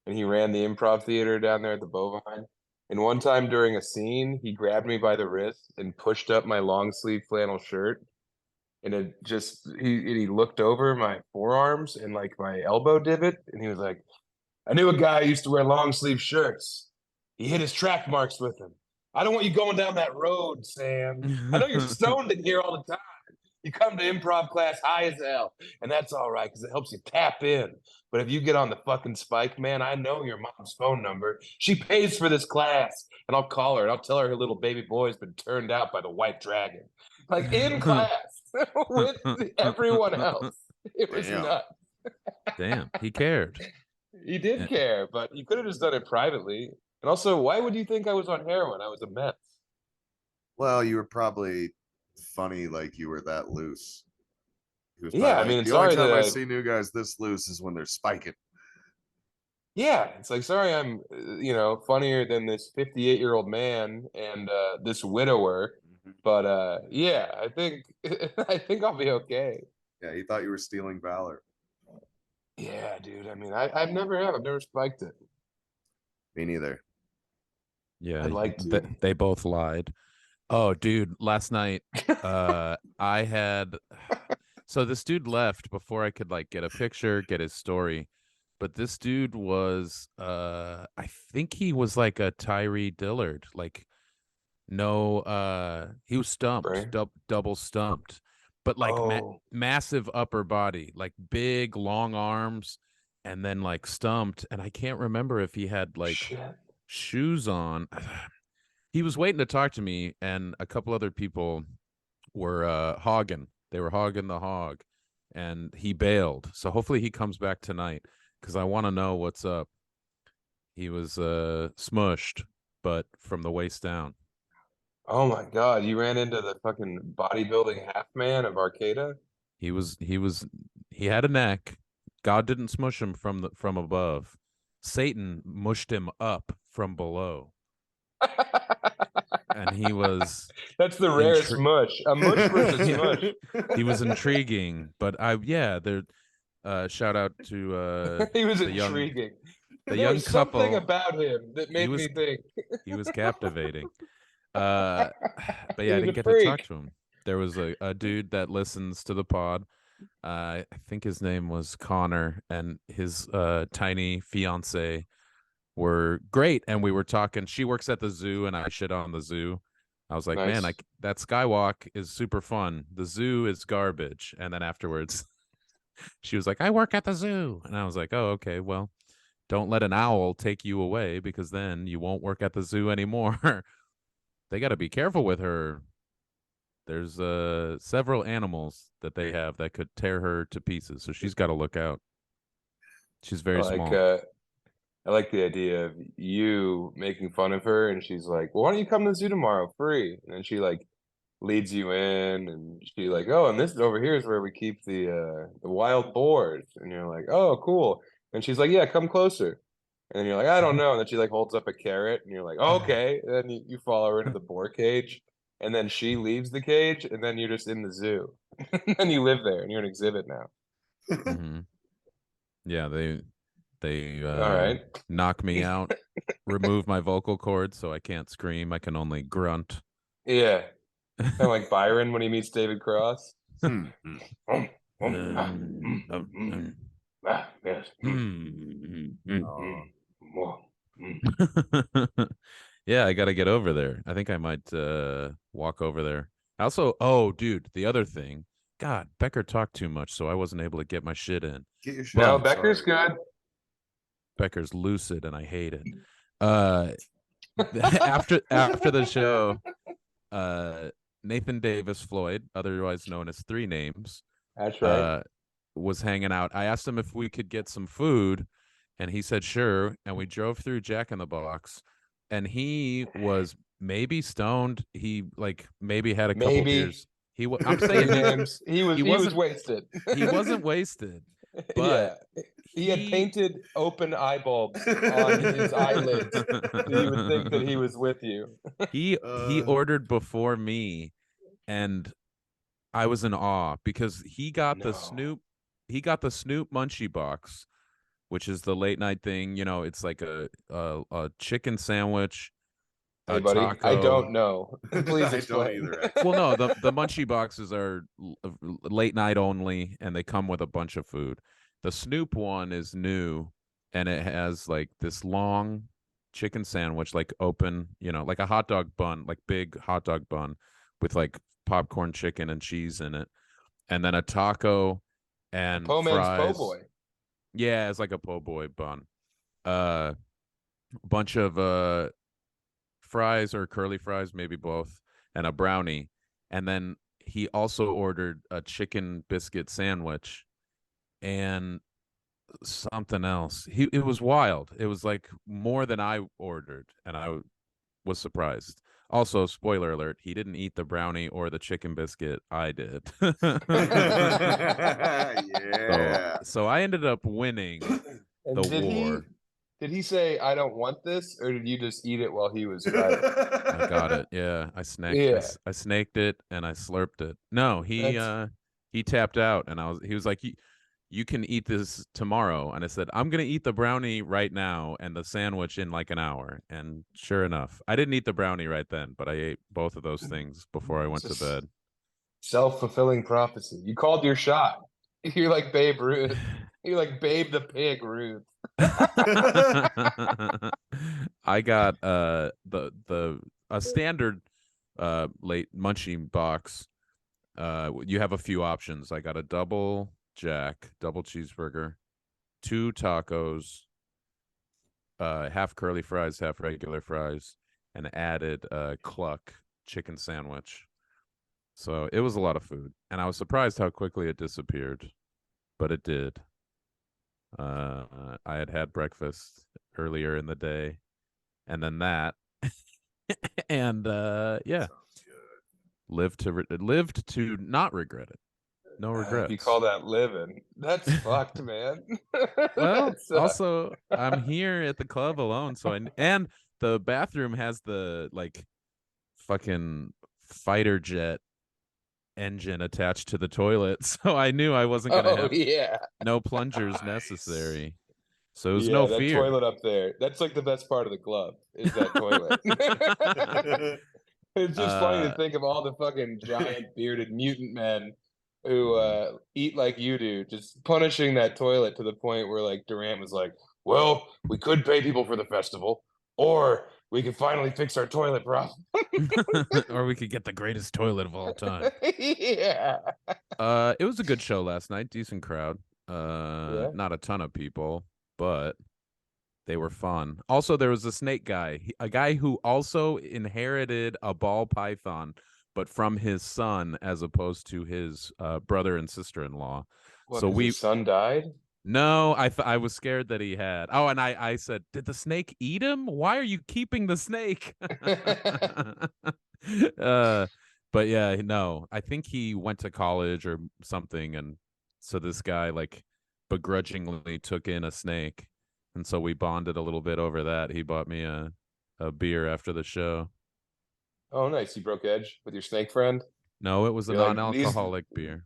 and he ran the improv theater down there at the Bovine. And one time during a scene, he grabbed me by the wrist and pushed up my long sleeve flannel shirt, and it just he looked over my forearms and like my elbow divot, and he was like, "I knew a guy who used to wear long sleeve shirts. He hit his track marks with them. I don't want you going down that road, Sam. I know you're stoned in here all the time. You come to improv class high as hell, and that's all right because it helps you tap in. But if you get on the fucking spike, man, I know your mom's phone number. She pays for this class, and I'll call her and I'll tell her little baby boy's been turned out by the white dragon, like in class with everyone else. It was Damn. nuts. Damn, he cared. He did Yeah. care, but he could have just done it privately. And also, why would you think I was on heroin? I was a meth. Well, you were probably funny, like you were that loose. He was Yeah, probably I like, mean, the only sorry time I that see new guys this loose is when they're spiking. yeah, it's like sorry I'm funnier than this 58-year-old man and this widower, but yeah, I think I think I'll be okay. Yeah, he thought you were stealing valor. Yeah, dude. I mean, I've never spiked it. Me neither. Yeah, I'd like to. they both lied. Oh, dude, last night I had so this dude left before I could like get a picture, get his story. But this dude was I think he was like a Tyree Dillard. Like no he was stumped, Right? double stumped. But like Oh, massive upper body, like big long arms and then like stumped, and I can't remember if he had like shit. shoes on. He was waiting to talk to me, and a couple other people were hogging. They were hogging the hog, and he bailed. So hopefully he comes back tonight because I want to know what's up. He was smushed, but from the waist down. Oh my God, you ran into the fucking bodybuilding half man of Arcata? He had a neck. God didn't smush him from above. Satan mushed him up from below. And he was That's the rarest mush. A mush versus smush. he was intriguing, but there shout out to He was the young intriguing. the There young was something couple. about him that made me think. He was captivating. But yeah, He I was didn't a get to talk freak. to him. There was a dude that listens to the pod. I think his name was Connor, and his tiny fiance were great. And we were talking. She works at the zoo, and I shit on the zoo. I was like, man, Nice. that skywalk is super fun. The zoo is garbage. And then afterwards, she was like, I work at the zoo. And I was like, oh, okay, well, don't let an owl take you away because then you won't work at the zoo anymore. They got to be careful with her. There's several animals that they have that could tear her to pieces. So she's got to look out. She's very small. I like the idea of you making fun of her, and she's like, "Well, why don't you come to the zoo tomorrow, free?" And then she like leads you in, and she like, "Oh, and this over here is where we keep the wild boars," and you're like, "Oh, cool." And she's like, "Yeah, come closer." And then you're like, "I don't know." And then she like holds up a carrot, and you're like, oh, "Okay." And then you follow her into the boar cage, and then she leaves the cage, and then you're just in the zoo, and you live there, and you're an exhibit now. Mm-hmm. Yeah, they All right. knock me out, remove my vocal cords so I can't scream. I can only grunt. Yeah. Kind of like Byron when he meets David Cross. Hmm. Yes. Yeah, I got to get over there. I think I might walk over there. Also, oh, dude, the other thing. God, Becker talked too much, so I wasn't able to get my shit in. Get your shit. No, in, Becker's sorry. good. Becker's lucid, and I hate it. After the show, Nathan Davis Floyd, otherwise known as Three Names, That's right. was hanging out. I asked him if we could get some food, and he said sure. And we drove through Jack in the Box, and he was maybe stoned. He like maybe had a couple Maybe. beers. I'm saying Names. He was wasn't wasted. he wasn't wasted. Yeah. But He had painted open eye bulbs on his eyelids, so you would think that he was with you. he ordered before me, and I was in awe because No. he got the Snoop Munchie box, which is the late night thing. You know, it's like a chicken sandwich, Hey, a buddy, I taco. don't know. Please I don't explain. either. Well, no, the Munchie boxes are late night only, and they come with a bunch of food. The Snoop one is new, and it has like this long chicken sandwich, like open, you know, like a hot dog bun, like big hot dog bun with like popcorn chicken and cheese in it, and then a taco A and po' man's po' fries. boy. Yeah, it's like a po' boy bun. Uh, bunch of fries or curly fries, maybe both, and a brownie. And then he also ordered a chicken biscuit sandwich and something else. It was wild. It was like more than I ordered, and I was surprised. Also, spoiler alert, he didn't eat the brownie or the chicken biscuit. I did. So Yeah. so I ended up winning And the war. did he say I don't want this, or did you just eat it while he was driving? I got it. Yeah, Yeah, I snaked it and I slurped it. No, that's he tapped out, and he was like, you can eat this tomorrow. And I said, I'm gonna eat the brownie right now and the sandwich in like an hour. And sure enough, I didn't eat the brownie right then, but I ate both of those things before I went to just bed. self-fulfilling prophecy. You called your shot. You're like Babe Ruth. You're like Babe the Pig Ruth. I got the a standard late munchie box. You have a few options. I got a double jack, double cheeseburger, two tacos, half curly fries, half regular fries, and added cluck chicken sandwich. So it was a lot of food, and I was surprised how quickly it disappeared, but it did. I had breakfast earlier in the day, and then that, and yeah, Sounds good. lived to not regret it. No If you call regrets. that living, that's fucked, man. Well, That's also I'm here at the club alone, so and the bathroom has the like fucking fighter jet engine attached to the toilet, so I knew I wasn't gonna oh have yeah. no plungers Nice. necessary. So it was no Yeah, that fear. toilet up there. That's like the best part of the club is that toilet. It's just funny to uh think of all the fucking giant bearded mutant men who mhm. eat like you do, just punishing that toilet to the point where like Durant was like, "Well, we could pay people for the festival, or we could finally fix our toilet problem." Or we could get the greatest toilet of all time. Yeah. It was a good show last night, decent crowd. Yeah. Not a ton of people, but they were fun. Also, there was a snake guy, a guy who also inherited a ball python, but from his son as opposed to his brother and sister-in-law. What, So because his son died? no, I was scared that he had. Oh, and I said, did the snake eat him? Why are you keeping the snake? uh, but yeah, no, I think he went to college or something, and so this guy like begrudgingly took in a snake, and so we bonded a little bit over that. He bought me a beer after the show. Oh, nice. You broke edge with your snake friend. No, it was a You're like, non-alcoholic beer.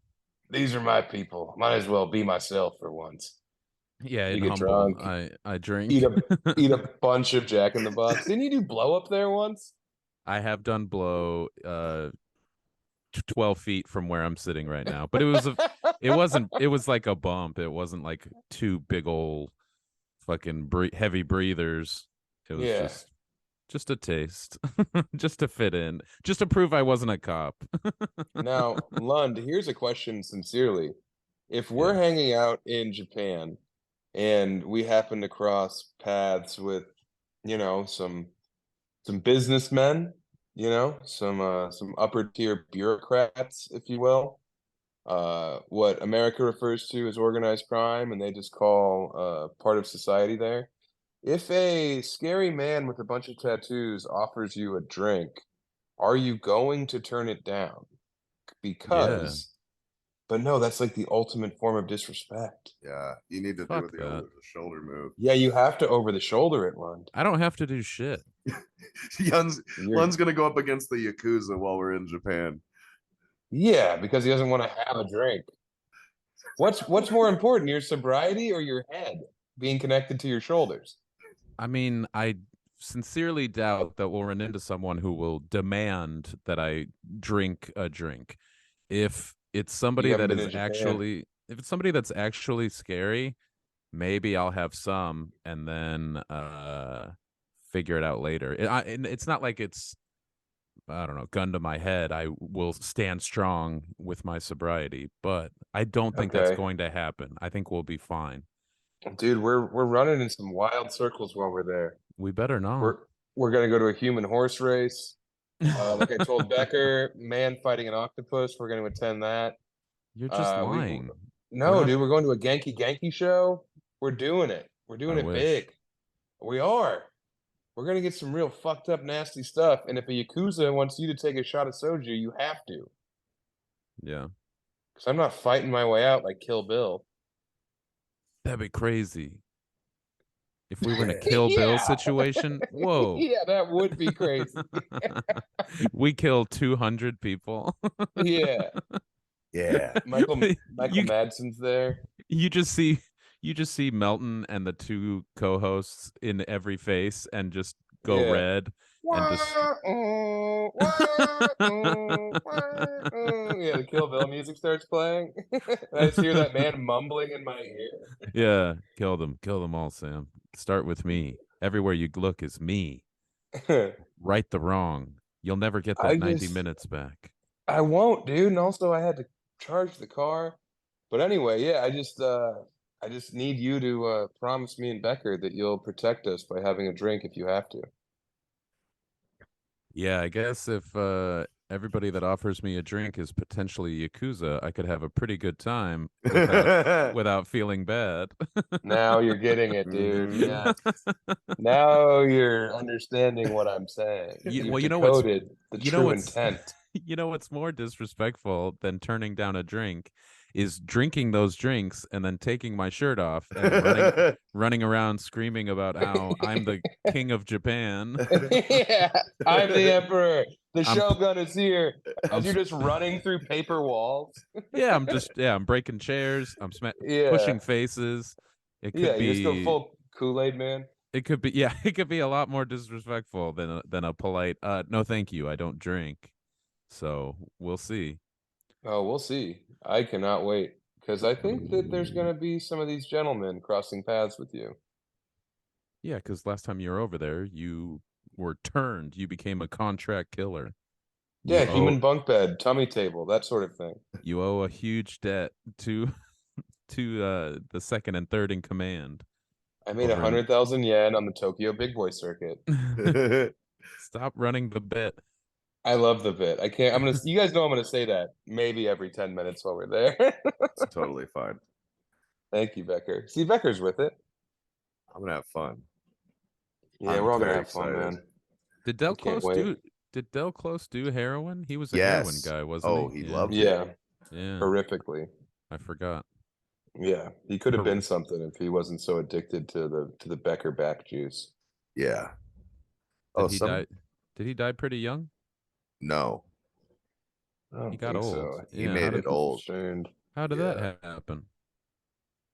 these are my people. Might as well be myself for once. Yeah, You and get humble. drunk, I eat drink. a bunch of Jack in the Box. Didn't you do blow up there once? I have done blow 12 feet from where I'm sitting right now. But it was like a bump. It wasn't like two big old fucking heavy breathers. It was Yeah. just a taste. Just to fit in. Just to prove I wasn't a cop. Now, Lund, here's a question sincerely. If we're Yeah. hanging out in Japan and we happen to cross paths with, some businessmen, some upper tier bureaucrats, if you will, what America refers to as organized crime, and they just call part of society there. If a scary man with a bunch of tattoos offers you a drink, are you going to turn it down? Yeah. Because But no, that's like the ultimate form of disrespect. Yeah, you need to do Fuck the that. over the shoulder move. Yeah, you have to over the shoulder at Lund. I don't have to do shit. Lund's gonna go up against the Yakuza while we're in Japan. Yeah, because he doesn't want to have a drink. What's more important, your sobriety or your head being connected to your shoulders? I mean, I sincerely doubt that we'll run into someone who will demand that I drink a drink. If it's somebody haven't that been is in Japan. actually, if it's somebody that's actually scary, maybe I'll have some and then figure it out later. And it's not like it's, I don't know, gun to my head. I will stand strong with my sobriety, but I don't think that's Okay. going to happen. I think we'll be fine. Dude, we're running in some wild circles while we're there. We better not. We're gonna go to a human horse race. Like I told Becker, man fighting an octopus. We're gonna attend that. You're just We lying. no, not- dude, we're going to a Genki show. We're doing it. We're doing I it wish. big. We are. We're gonna get some real fucked up, nasty stuff. And if a Yakuza wants you to take a shot of soju, you have to. Yeah. Because I'm not fighting my way out like Kill Bill. That'd be crazy. If we were in a Kill Bill Yeah. situation, whoa. Yeah, that would be crazy. We kill 200 people. Yeah. Yeah. Michael You- Madsen's there. You just see Melton and the two co-hosts in every face and just go Yeah. red and just Yeah, the Kill Bill music starts playing. I just hear that man mumbling in my ear. yeah, kill them all, Sam. Start with me. Everywhere you look is me. Right the wrong. You'll never get that 90 minutes back. I won't, dude. And also, I had to charge the car. But anyway, yeah, I just need you to promise me and Becker that you'll protect us by having a drink if you have to. Yeah, I guess if everybody that offers me a drink is potentially Yakuza, I could have a pretty good time without feeling bad. Now you're getting it, dude. Mhm. Yeah. Now you're understanding what I'm saying. You've Well, you know what's- decoded the you know true what's- intent. You know what's more disrespectful than turning down a drink is drinking those drinks and then taking my shirt off and running around screaming about how I'm the king of Japan. Yeah, I'm the emperor. The I'm- shogun is here. I'm As you're s- just running through paper walls. Yeah, I'm breaking chairs. I'm Yeah. pushing faces. It could Yeah, be you just go full Kool-Aid man. It could be it could be a lot more disrespectful than a polite no thank you, I don't drink. So we'll see. Oh, we'll see. I cannot wait. Because I think that there's going to be some of these gentlemen crossing paths with you. Yeah, because last time you were over there, you were turned. You became a contract killer. Yeah, You human owe, bunk bed, tummy table, that sort of thing. you owe a huge debt to the second and third in command. I made Over in- 100,000 yen on the Tokyo Big Boy circuit. Stop running the bit. I love the bit. I can't. You guys know I'm gonna say that maybe every 10 minutes while we're there. It's totally fine. Thank you, Becker. See, Becker's with it. I'm gonna have fun. Yeah, I'm we're all gonna very have fun, excited. man. Did Del can't Close wait. Did Del Close do heroin? He was a heroin Yes. guy, wasn't Oh, he? he loved it. Yeah, Yeah, horrifically. I forgot. Yeah, he could have Hor- been something if he wasn't so addicted to the Becker back juice. Yeah. Did Oh, he some die? Did he die pretty young? no. I don't He got think old. so. He Yeah, made it old. Shamed. How did Yeah. that happen?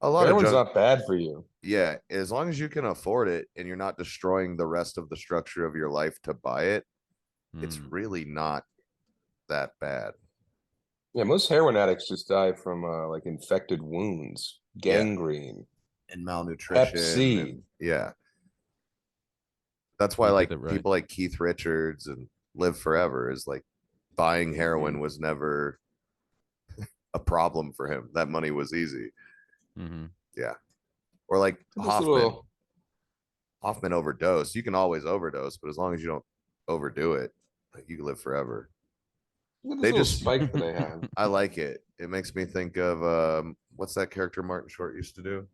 A lot of Heroin's junk. not bad for you. Yeah, as long as you can afford it and you're not destroying the rest of the structure of your life to buy it, it's Hmm. really not that bad. Yeah, most heroin addicts just die from like infected wounds, Yeah. gangrene. And malnutrition. C. And, yeah. That's why You like did it right. people like Keith Richards and Live Forever is like buying heroin Mhm. was never a problem for him. That money was easy. Mm-hmm. Or like This Hoffman. little- Hoffman overdosed. You can always overdose, but as long as you don't overdo it, like you can live forever. Look at They this little just- spike that I have. I like it. It makes me think of what's that character Martin Short used to do?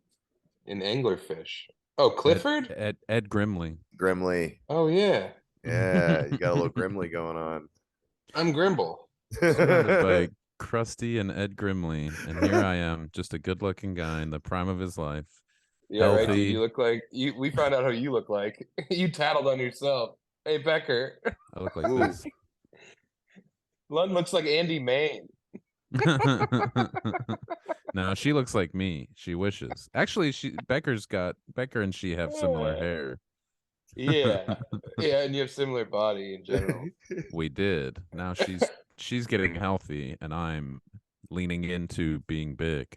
In anglerfish. Oh, Clifford? Ed Grimley. Grimly. Oh yeah. Yeah, you got a little Grimly going on. I'm Grimble. Surrounded by Krusty and Ed Grimley, and here I am, just a good-looking guy in the prime of his life. Yeah, right, dude. Healthy. You look like you. We found out how you look like. You tattled on yourself. Hey, Becker. I look like Ooh. this. Lund looks like Andy Main. No, she looks like me. She wishes. Actually, Becker and she have similar hair. Yeah, yeah, and you have similar body in general. We did. Now she's getting healthy, and I'm leaning into being big.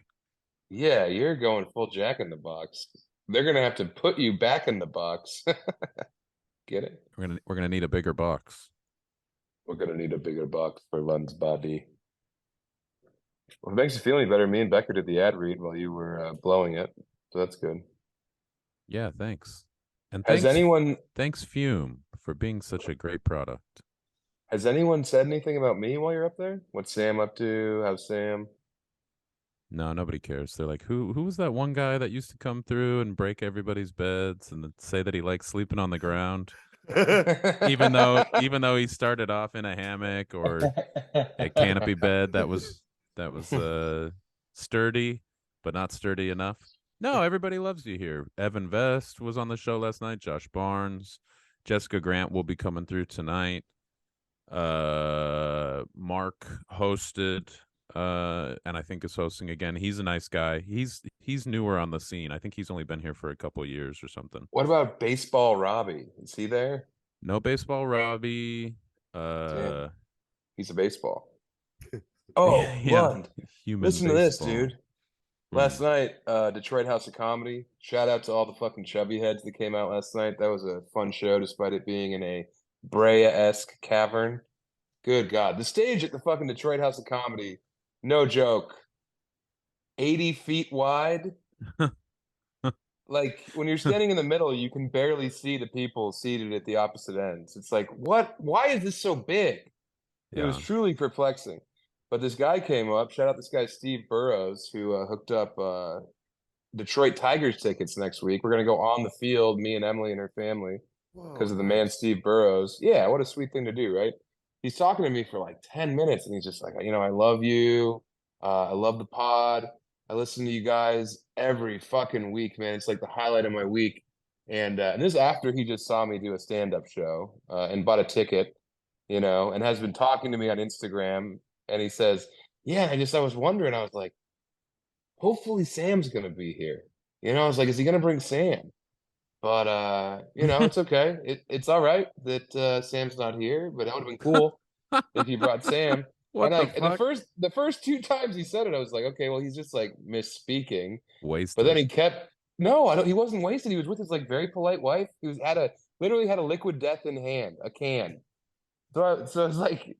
Yeah, you're going full Jack in the Box. They're gonna have to put you back in the box. Get it? We're gonna need a bigger box. We're gonna need a bigger box for Lund's body. Well, if it makes you feel any better, me and Becker did the ad read while you were blowing it, so that's good. Yeah, thanks. And Has thanks Fume for being such a great product. has anyone said anything about me while you're up there? What's Sam up to? How's Sam? No, nobody cares. They're like, who was that one guy that used to come through and break everybody's beds and then say that he likes sleeping on the ground? Even though he started off in a hammock or a canopy bed that was sturdy, but not sturdy enough. No, everybody loves you here. Evan Vest was on the show last night. Josh Barnes, Jessica Grant will be coming through tonight. Mark hosted, and I think is hosting again. He's a nice guy. He's newer on the scene. I think he's only been here for a couple of years or something. What about Baseball Robbie? Is he there? No baseball, Robbie. Damn. He's a baseball. Oh, yeah, Lund. human. Listen to this, dude. Hmm. Last night, Detroit House of Comedy. Shout out to all the fucking chubby heads that came out last night. That was a fun show, despite it being in a Brea-esque cavern. Good God. The stage at the fucking Detroit House of Comedy, no joke, 80 feet wide. Like, when you're standing in the middle, you can barely see the people seated at the opposite ends. It's like, what? Why is this so big? It was Yeah. truly perplexing. But this guy came up. Shout out this guy, Steve Burrows, who hooked up Detroit Tigers tickets next week. We're going to go on the field, me and Emily and her family, because of the man, Steve Burrows. Yeah, what a sweet thing to do, right? He's talking to me for like 10 minutes, and he's just like, I love you. I love the pod. I listen to you guys every fucking week, man. It's like the highlight of my week. And this is after he just saw me do a stand-up show and bought a ticket, and has been talking to me on Instagram. And he says, yeah, I was wondering. I was like, hopefully Sam's going to be here. I was like, is he going to bring Sam? But, it's okay. It's all right that Sam's not here, but that would have been cool if he brought Sam. What And the fuck? the first two times he said it, I was like, okay, well, he's just like misspeaking. Wasted. But then he kept, no, he wasn't wasted. He was with his like very polite wife. He was literally had a liquid death in hand, a can. So it's like,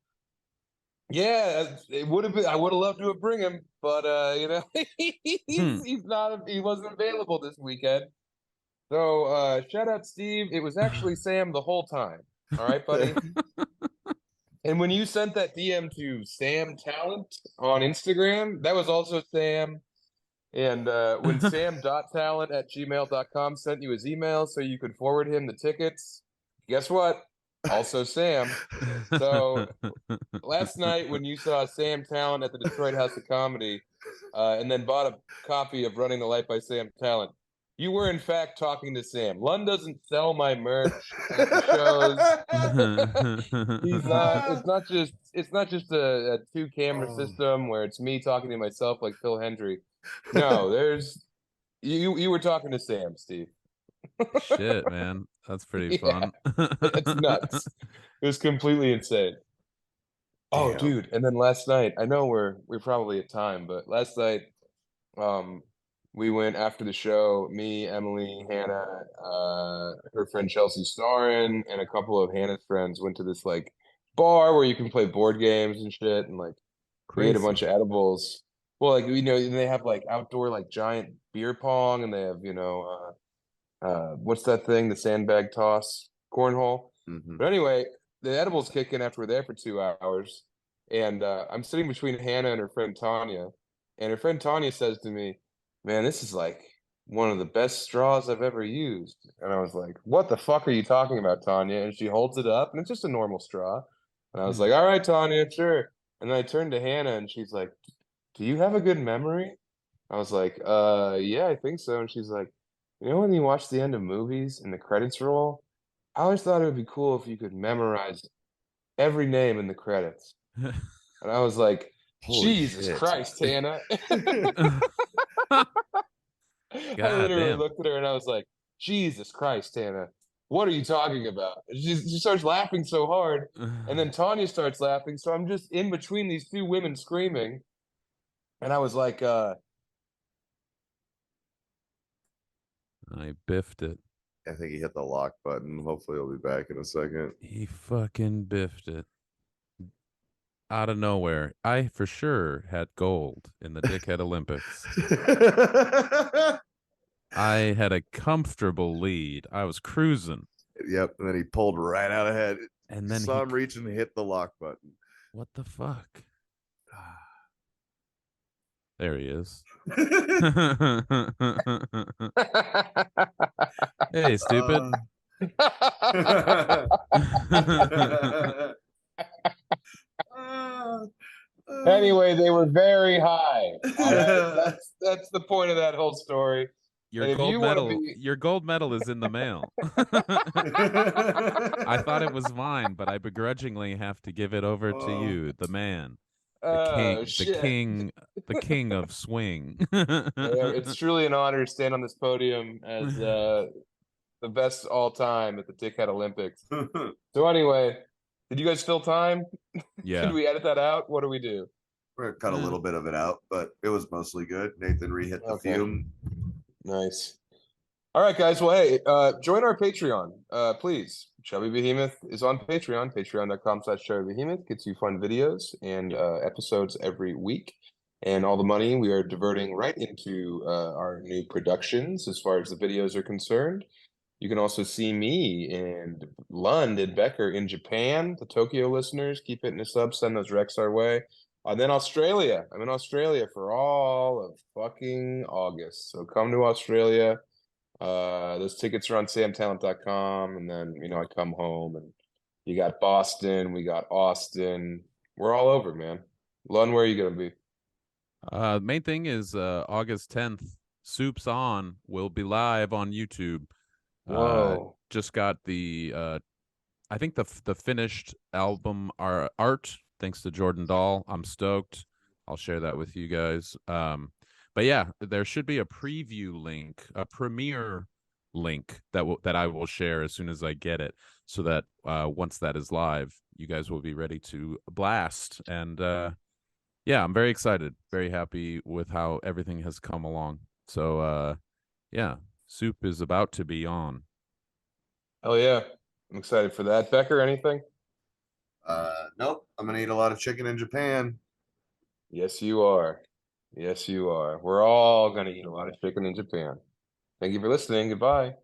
yeah, it would have been. I would have loved to have bring him, but he wasn't available this weekend. So shout out Steve. It was actually Sam the whole time. All right, buddy. And when you sent that DM to Sam Tallent on Instagram, that was also Sam. And when sam.talent@gmail.com sent you his email so you could forward him the tickets, guess what? Also Sam. So last night when you saw Sam Tallent at the Detroit House of Comedy and then bought a copy of Running the Light by Sam Tallent, you were in fact talking to Sam. Lund doesn't sell my merch at the shows. He's not. It's not just a two camera system where it's me talking to myself like Phil Hendry. No, there's you were talking to Sam, Steve. Shit, man, that's pretty fun. It's nuts. It was completely insane. Oh, Damn. dude! And then last night, I know we're probably at time, but last night, we went after the show. Me, Emily, Hannah, her friend Chelsea Starrin, and a couple of Hannah's friends went to this like bar where you can play board games and shit, and like we ate a bunch of edibles. Well, like they have like outdoor like giant beer pong, and they have what's that thing? The sandbag toss, cornhole. Mhm. But anyway, the edibles kick in after we're there for 2 hours, and I'm sitting between Hannah and her friend Tanya, and her friend Tanya says to me, "Man, this is like one of the best straws I've ever used." And I was like, "What the fuck are you talking about, Tanya?" And she holds it up, and it's just a normal straw. And I was like, "All right, Tanya, sure." And then I turned to Hannah and she's like, "Do you have a good memory?" I was like, yeah, I think so." And she's like, "You know when you watch the end of movies and the credits roll? I always thought it would be cool if you could memorize every name in the credits." And I was like, Holy "Jesus shit. Christ, Hannah." I God literally damn. looked at her and I was like, "Jesus Christ, Hannah, what are you talking about?" And she starts laughing so hard. And then Tanya starts laughing. So I'm just in between these two women screaming. And I was like, I biffed it. I think he hit the lock button. Hopefully he'll be back in a second. He fucking biffed it. Out of nowhere. I for sure had gold in the Dickhead Olympics. I had a comfortable lead. I was cruising. Yep, and then he pulled right out ahead. And then Saw he him reach and hit the lock button. what the fuck? There he is. Hey, stupid. Anyway, they were very high. All right, that's the point of that whole story. And if you want to be, Your gold medal is in the mail. I thought it was mine, but I begrudgingly have to give it over to you, the man, oh shit, the king of swing. it's truly an honor to stand on this podium as the best all time at the Dickhead Olympics. So anyway, did you guys fill time? Should Yeah. we edit that out? What do we do? We're gonna cut a little bit of it out, but it was mostly good. Nathan re-hit the Okay. fume. Nice. All right, guys. Well, hey, join our Patreon, please. Chubby Behemoth is on Patreon. Patreon.com/Chubby Behemoth gets you fun videos and episodes every week. And all the money we are diverting right into our new productions as far as the videos are concerned. You can also see me and Lund and Becker in Japan. The Tokyo listeners, keep hitting us up, send those recs our way. And then Australia. I'm in Australia for all of fucking August. So come to Australia. Those tickets are on samtalent.com. And then, I come home and you got Boston, we got Austin. We're all over, man. Lund, where are you going to be? Main thing is August 10th, Soup's On will be live on YouTube. Whoa. Just got the I think the finished album art thanks to Jordan Dahl. I'm stoked. I'll share that with you guys. But yeah, there should be a preview link, a premiere link that I will share as soon as I get it, so that once that is live, you guys will be ready to blast. And yeah, I'm very excited, very happy with how everything has come along. So yeah, Soup is about to be on. Hell yeah. I'm excited for that. Becker, anything? Nope. I'm gonna eat a lot of chicken in Japan. Yes, you are. Yes, you are. We're all going to eat a lot of chicken in Japan. Thank you for listening. Goodbye.